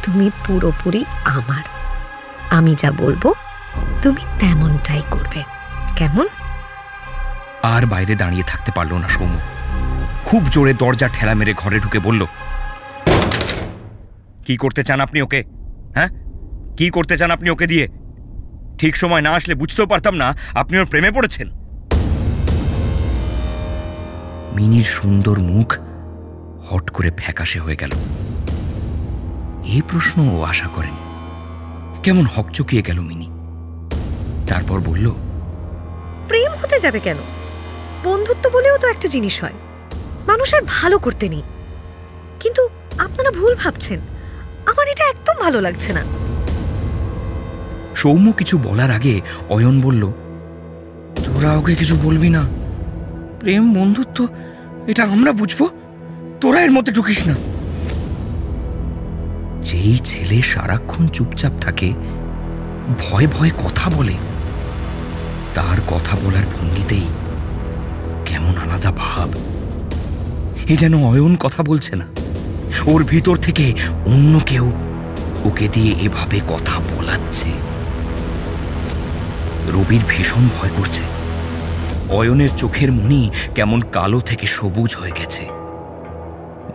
তুমি পুরোপুরি আমার। আমি যা বলবো তুমি তেমনটাই করবে, কেমন? আর বাইরে দাঁড়িয়ে থাকতে পারল না সৌম্য। খুব জোরে দরজা ঠেলা মেরে ঘরে ঢুকে বলল, কি করতে চান আপনি ওকে? হ্যাঁ, কি করতে চান আপনি ওকে দিয়ে? ঠিক সময় না আসলে বুঝতেও পারতাম না আপনি ওর প্রেমে পড়েছেন। মিনির সুন্দর মুখ হট করে ফ্যাকাশে হয়ে গেল। এই প্রশ্ন ও আশা করেনি। কেমন হকচকিয়ে গেল মিনি। তারপর বলল, প্রেম হতে যাবে কেন? বন্ধুত্ব বলেও তো একটা জিনিস হয়, মানুষের ভালো করতে নেই। কিন্তু আপনারা ভুল ভাবছেন, আমার এটা একদম ভালো লাগছে না। সৌম্য কিছু বলার আগে অয়ন বলল, তোরা ওকে কিছু বলবি না। প্রেম বন্ধুত্ব এটা আমরা বুঝবো, তোরা এর মধ্যে ঢুকিস না। যেই ছেলে সারাক্ষণ চুপচাপ থাকে, ভয় ভয় কথা বলে, তার কথা বলার ভঙ্গিতেই কেমন আলাদা ভাব। এ যেন অয়ন কথা বলছে না, ওর ভিতর থেকে অন্য কেউ ওকে দিয়ে এভাবে কথা বলাচ্ছে। রবির ভীষণ ভয় করছে। অয়নের চোখের মনি কেমন কালো থেকে সবুজ হয়ে গেছে।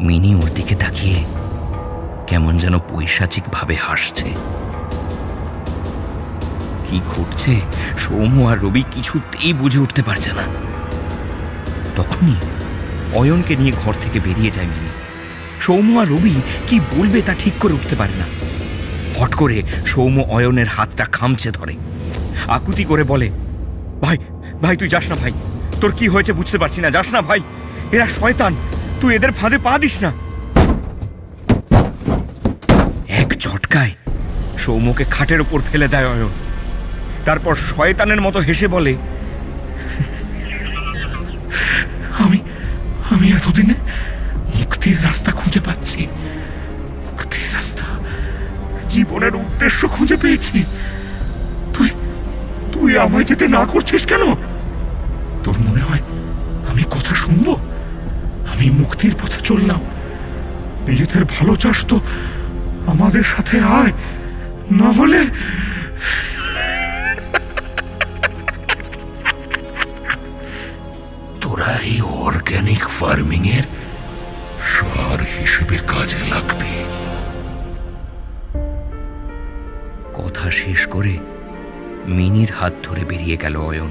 মিনি ওর দিকে তাকিয়ে কেমন যেন পৈশাচিক ভাবে হাসছে। কি ঘটছে সৌম্য আর রবি কিছুতেই বুঝে উঠতে পারছে না। তখনই অয়নকে নিয়ে ঘর থেকে বেরিয়ে যায় মিনি। সৌম্য আর রবি কি বলবে তা ঠিক করে উঠতে পারে না। হট করে সৌম্য অয়নের হাতটা খামচে ধরে, আকুতি করে বলে, ভাই ভাই তুই যাস না ভাই, তোর কি হয়েছে বুঝতে পারছি না, যাস না ভাই, এরা শয়তান, তুই এদের ফাঁদে পা দিস না। এক ঝটকায় সৌম্যকে খাটের ওপর ফেলে দেয় অয়ন। তারপর শয়তানের মতো হেসে বলে, আমি এতদিনে মুক্তির রাস্তা খুঁজে পাচ্ছি, মুক্তির রাস্তা, জীবনের উদ্দেশ্য খুঁজে পেয়েছি। তুই আমায় যেতে না করছিস কেন? তোর মনে হয় আমি কথা শুনবো? আমি মুক্তির পথে চললাম, নিজেদের ভালো চাস তো আমাদের সাথে আয়, না হলে তোরা এই অর্গানিক ফার্মিং এর সার হিসেবে কাজে লাগবে। কথা শেষ করে মিনির হাত ধরে বেরিয়ে গেল অয়ন।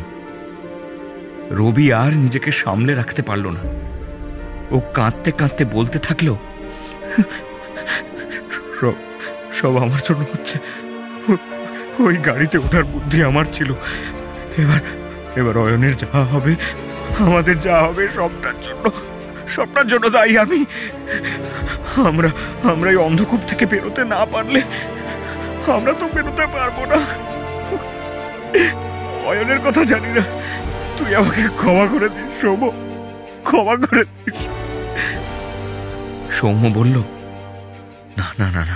রবি আর নিজেকে সামলে রাখতে পারল না। ও কাঁদতে কাঁদতে বলতে থাকলো, সব আমার জন্য হচ্ছে। ওই গাড়িতে ওঠার বুদ্ধি আমার ছিল। এবার অয়নের যা হবে, আমাদের যা হবে, সবটার জন্য দায়ী আমি। আমরা এই অন্ধকূপ থেকে বেরোতে না পারলে আমরা তো বেরোতে পারবো না। অয়নের কথা জানি না, তুই আমাকে ক্ষমা করে দিস সৌম্য, ক্ষমা করে দিস। সৌম্য বলল, না না না না,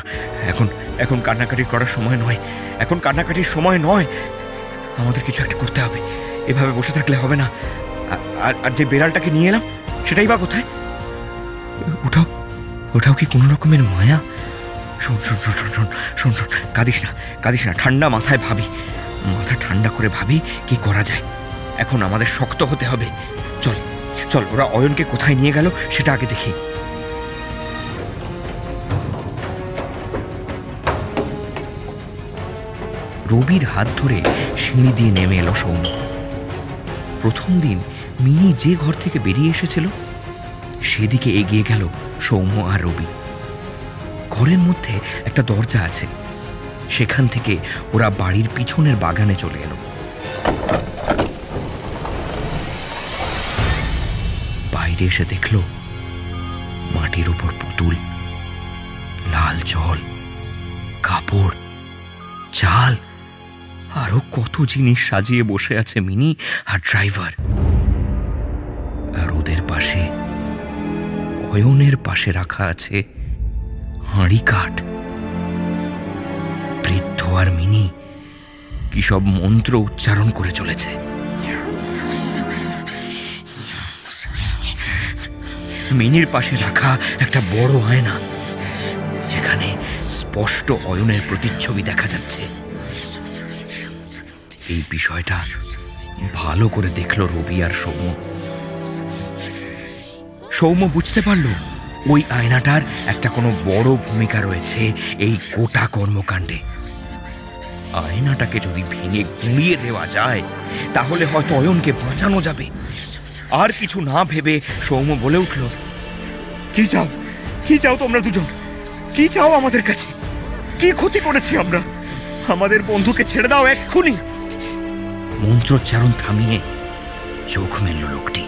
এখন কান্নাকাটি করার সময় নয়, এখন কান্নাকাটির সময় নয়। আমাদের কিছু একটা করতে হবে, এভাবে বসে থাকলে হবে না। আর যে বেড়ালটাকে নিয়ে এলাম সেটাই বা কোথায়? ওটাও কি কোনো রকমের মায়া? শোন, কাঁদিস না, ঠান্ডা মাথায় ভাবি, মাথা ঠান্ডা করে ভাবি কি করা যায়। এখন আমাদের শক্ত হতে হবে। চল, ওরা অয়নকে কোথায় নিয়ে গেল সেটা আগে দেখি। রবির হাত ধরে সিঁড়ি দিয়ে নেমে এলো সৌম্য। প্রথম দিন মিনি যে ঘর থেকে বেরিয়ে এসেছিল সেদিকে এগিয়ে গেল সৌম্য আর রবি। ঘরের মধ্যে একটা দরজা আছে, সেখান থেকে ওরা বাড়ির পিছনের বাগানে চলে এলো। বাইরে এসে দেখল মাটির উপর পুতুল, লাল জল, কাপড়, চাল, আরো কত জিনিস সাজিয়ে বসে আছে মিনি আর ড্রাইভার। আর ওদের পাশে, অয়নের পাশে রাখা আছে হাঁড়ি কাঠ। বৃদ্ধ আর মিনি কি সব মন্ত্র উচ্চারণ করে চলেছে। মিনির পাশে রাখা একটা বড় আয়না, যেখানে স্পষ্ট অয়নের প্রতিচ্ছবি দেখা যাচ্ছে। এই বিষয়টা ভালো করে দেখল রবি আর সৌম্য বুঝতে পারল ওই আয়নাটার একটা কোনো বড় ভূমিকা রয়েছে এই গোটা কর্মকাণ্ডে। আয়নাটাকে যদি ভেঙে গুঁড়িয়ে দেওয়া যায় তাহলে হয়তো অয়নকে বাঁচানো যাবে। আর কিছু না ভেবে সৌম্য বলে উঠল, কি চাও তোমরা দুজন? কি চাও আমাদের কাছে? কি ক্ষতি করেছি আমরা? আমাদের বন্ধুকে ছেড়ে দাও এক্ষুনি। মন্ত্রোচ্চারণ থামিয়ে চোখ মেলল লোকটি।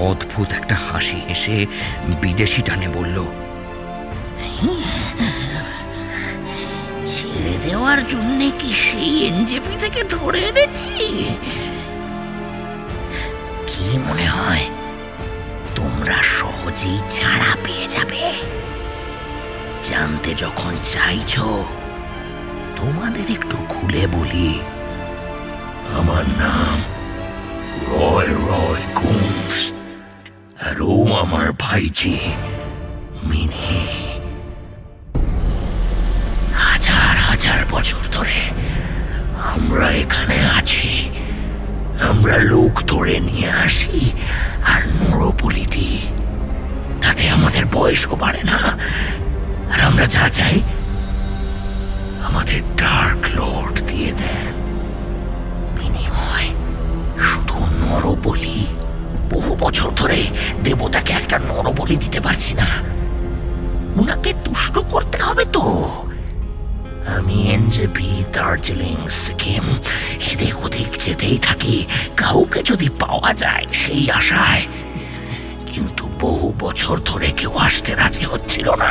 অদ্ভুত একটা হাসি হেসে বিদেশি টানে বলল, ছেড়ে দেওয়ার জন্য কি সেই এনজেপি থেকে ধরে এনেছি? কি মনে হয় তোমরা সহজেই ছাড়া পেয়ে যাবে? জানতে যখন চাইছো, তোমাদের একটু খুলে বলি। আমার নাম রয় কুমস, আর ও আমার ভাইজি মিনি। হাজার বছর ধরে আমরা এখানে আছি। আমরা লোক ধরে নিয়ে আসি আর নরবলি দিই, তাতে আমাদের বয়সও বাড়ে না। আর আমরা যা চাই আমাদের ডার্ক লর্ড দিয়ে দেন। বিনিময় শুধু নরবলি। বহু বছর ধরে দেবতাকে একটা নরবলি দিতে পারছি না। ওনাকে তুষ্ট করতে হবে তো। আমি এনজেপি, দার্জিলিং, সিকিম এদিক ওদিক যেতেই থাকি, কাউকে যদি পাওয়া যায় সেই আশায়। কিন্তু বহু বছর ধরে কেউ আসতে রাজি হচ্ছিল না।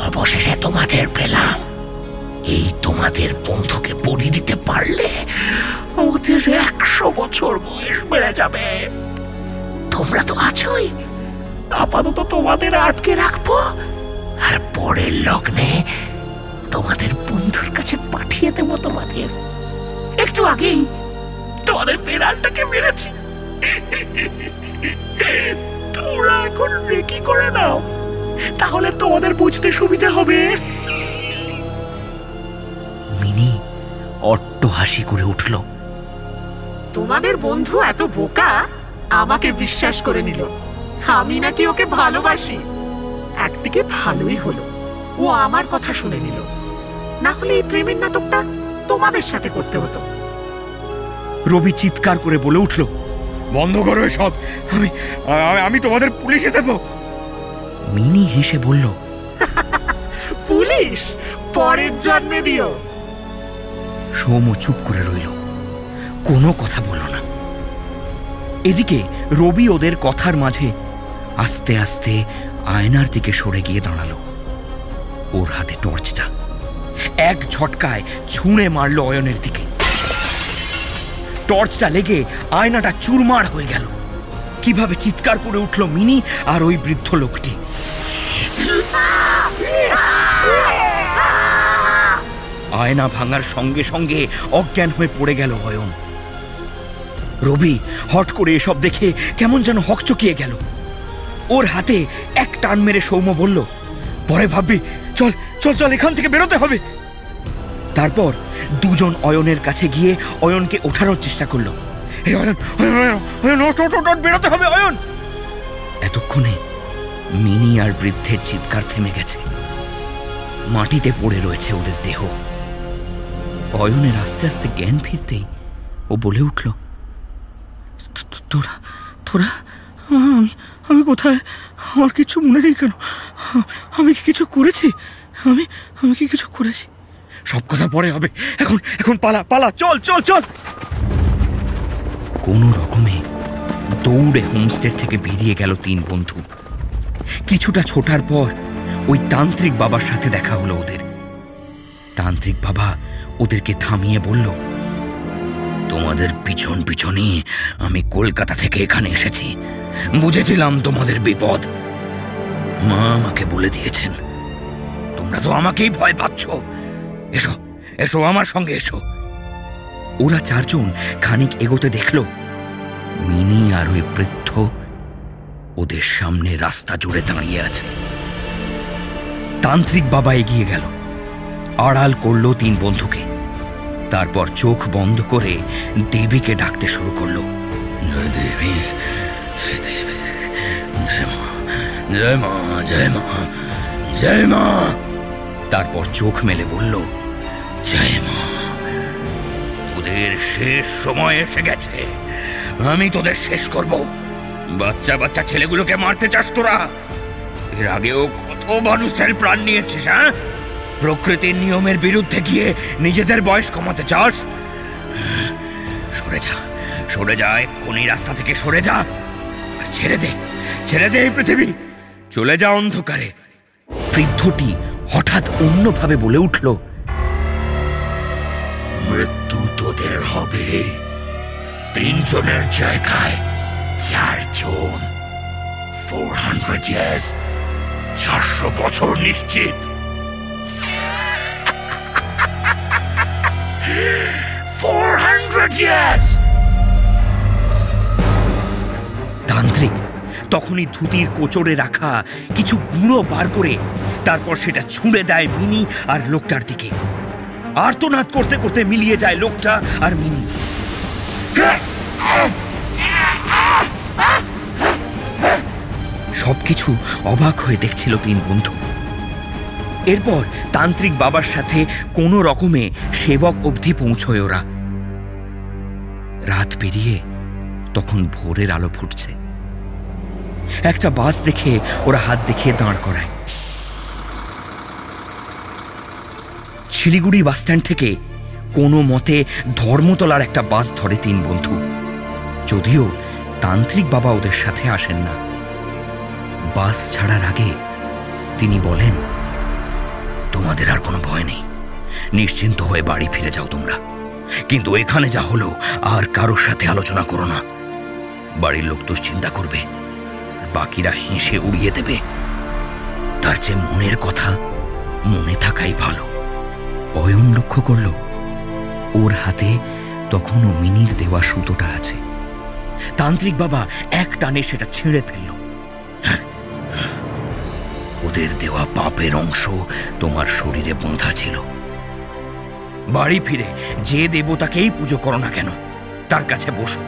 অবশেষে তোমাদের পেলাম। এই তোমাদের বন্ধুকে বলি দিতে পারলে আমাদের 100 বছর বয়স বেড়ে যাবে। তোমরা তো আছোই, আপাতত তোমাদের আটকে রাখবো, আর পরের লগ্নে তোমাদের বন্ধুর কাছে পাঠিয়ে দেবো। তোমাদের একটু আগেই তোমাদের বিড়ালটাকে মেরেছি। তোমরা এখন রেকি করে নাও, তাহলে তোমাদের বুঝতে সুবিধা হবে। মিনি অট্ট হাসি করে উঠল। তোমাদের বন্ধু এত বোকা আমাকে বিশ্বাস করে নিল আমি নাকি ওকে ভালোবাসি। একদিকে ভালোই হলো, ও আমার কথা শুনে নিল, না হলে এই প্রেমের নাটকটা তোমাদের সাথে করতে হতো। রবি চিৎকার করে বলে উঠল, বন্ধ করো এসব, আমি আমি তোমাদের পুলিশে দেব। মিনি হেসে বলল, পুলিশ পরের জন্মে দিও। সৌম্য চুপ করে রইল, কোনো কথা বলল না। এদিকে রবি ওদের কথার মাঝে আস্তে আস্তে আয়নার দিকে সরে গিয়ে দাঁড়ালো। ওর হাতে টর্চটা এক ঝটকায় ছুঁড়ে মারল অয়নের দিকে। টর্চটা লেগে আয়নাটা চুরমার হয়ে গেল। কিভাবে চিৎকার করে উঠল মিনি আর ওই বৃদ্ধ লোকটি। আয়না ভাঙার সঙ্গে সঙ্গে অজ্ঞান হয়ে পড়ে গেল অয়ন। রবি হট করে এসব দেখে কেমন যেন হকচকিয়ে গেল। ওর হাতে এক টান মেরে সৌম্য বলল, পরে ভাববি, চল চল চল, এখান থেকে বেরোতে হবে। তারপর দুজন অয়নের কাছে গিয়ে অয়নকে ওঠানোর চেষ্টা করলো। বেরোতে হবে অয়ন। এতক্ষণে মিনি আর বৃদ্ধের চিৎকার থেমে গেছে। মাটিতে পড়ে রয়েছে ওদের দেহ। অয়নের আস্তে আস্তে জ্ঞান ফিরতেই ও বলে উঠল, তোরা তোরা আমি কোথায়? আমার কিছু মনে নেই কেন? আমি কি কিছু করেছি? আমি কি কিছু করেছি? সব কথা পরে হবে, এখন এখন পালা পালা, চল চল চল। কোনো রকমে দৌড়ে হোমস্টে থেকে বেরিয়ে গেল তিন বন্ধু। কিছুটা ছোটার পর ওই তান্ত্রিক বাবার সাথে দেখা হলো ওদের। তান্ত্রিক বাবা ওদেরকে থামিয়ে বলল, তোমাদের পিছন পিছনে আমি কলকাতা থেকে এখানে এসেছি। বুঝেছিলাম তোমাদের বিপদ। মা আমাকে বলে দিয়েছেন, তোমরা তো আমাকেই ভয় পাচ্ছ। এসো এসো, আমার সঙ্গে এসো। ওরা চারজন খানিক এগোতে দেখল মিনি আর ওই বৃদ্ধ ওদের সামনে রাস্তা জুড়ে দাঁড়িয়ে আছে। তান্ত্রিক বাবা এগিয়ে গেল, আড়াল করলো তিন বন্ধুকে। তারপর চোখ বন্ধ করে দেবীকে ডাকতে শুরু করলো। জয় দেবী, জয় দেবী, জয় মা, জয় মা, জয় মা, জয় মা। তারপর চোখ মেলে বলল, জয় মা, তোদের শেষ সময় এসে গেছে। আমি তোদের শেষ করব। বাচ্চা বাচ্চা ছেলেগুলোকে মারতে চাস তোরা? এর আগেও কত মানুষের প্রাণ নিয়েছিস। হ্যাঁ, প্রকৃতির নিয়মের বিরুদ্ধে গিয়ে নিজেদের বয়স কমাতে চাস? সরে যা, সরে যা, এক্ষুনি রাস্তা থেকে সরে যা। আর ছেড়ে দে, ছেড়ে দে এই পৃথিবী, চলে যা অন্ধকারে। বৃদ্ধটি হঠাৎ অন্যভাবে বলে উঠল, মৃত্যু তোদের হবে তিনজনের জায়গায় চারজন। 400 years, 400 বছর নিশ্চিত। 400 years। তান্ত্রিক তখনই ধুতির কোচরে রাখা কিছু গুঁড়ো বার করে তারপর সেটা ছুঁড়ে দেয় মিনি আর লোকটার দিকে। আর্তনাদ করতে করতে মিলিয়ে যায় লোকটা আর মিনি। সবকিছু অবাক হয়ে দেখছিল তিন বন্ধু। এরপর তান্ত্রিক বাবার সাথে কোনো রকমে সেবক অবধি পৌঁছয় ওরা। রাত পেরিয়ে তখন ভোরের আলো ফুটছে। একটা বাস দেখে ওরা হাত দেখিয়ে দাঁড় করায়। শিলিগুড়ি বাস স্ট্যান্ড থেকে কোনো মতে ধর্মতলার একটা বাস ধরে তিন বন্ধু। যদিও তান্ত্রিক বাবা ওদের সাথে আসেন না। বাস ছাড়ার আগে তিনি বলেন, তোমাদের আর কোনো ভয় নেই, নিশ্চিন্ত হয়ে বাড়ি ফিরে যাও তোমরা। কিন্তু এখানে যা হলো আর কারোর সাথে আলোচনা করো না। বাড়ির লোক দুশ্চিন্তা করবে, বাকিরা হেসে উড়িয়ে দেবে। তার চেয়ে মনের কথা মনে থাকাই ভালো। অয়ন লক্ষ্য করল ওর হাতে তখনও মিনির দেওয়া সুতোটা আছে। তান্ত্রিক বাবা এক টানে সেটা ছিঁড়ে ফেলল। ওদের দেওয়া পাপের অংশ তোমার শরীরে বাঁধা ছিল। বাড়ি ফিরে যে দেবতাকেই পুজো করো না কেন, তার কাছে বসো।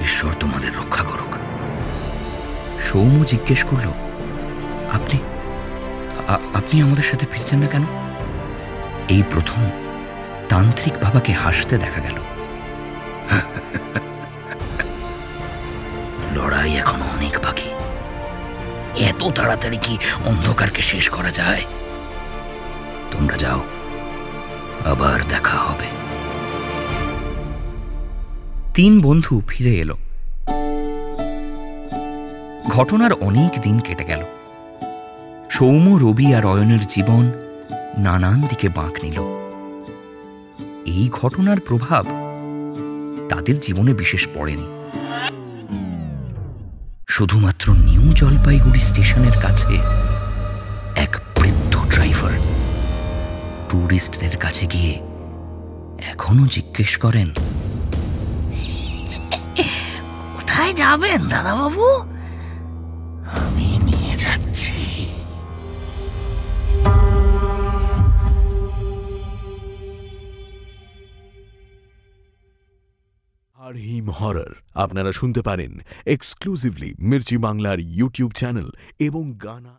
ঈশ্বর তোমাদের রক্ষা করুক। সৌম্য জিজ্ঞেস করল, আপনি আপনি আমাদের সাথে ফিরছেন না কেন? এই প্রথম তান্ত্রিক বাবাকে হাসতে দেখা গেল। লড়াই এখনো অনেক বাকি। এত তাড়াতাড়ি কি অন্ধকারকে শেষ করা যায়? তোমরা যাও, আবার দেখা হবে। 3 বন্ধু ফিরে এলো। ঘটনার অনেক দিন কেটে গেল। সৌম্য, রবি আর অয়নের জীবন নানান দিকে বাঁক নিল। এই ঘটনার প্রভাব তাদের জীবনে বিশেষ পড়েনি। শুধুমাত্র নিউ জলপাইগুড়ি স্টেশনের কাছে এক বৃদ্ধ ড্রাইভার ট্যুরিস্টদের কাছে গিয়ে এখনো জিজ্ঞেস করেন, কোথায় যাবেন দাদাবাবু? আমি নিয়ে যাচ্ছি। আরহিম হরর আপনারা শুনতে পারেন এক্সক্লুসিভলি মির্চি বাংলার ইউটিউব চ্যানেল এবং গানা।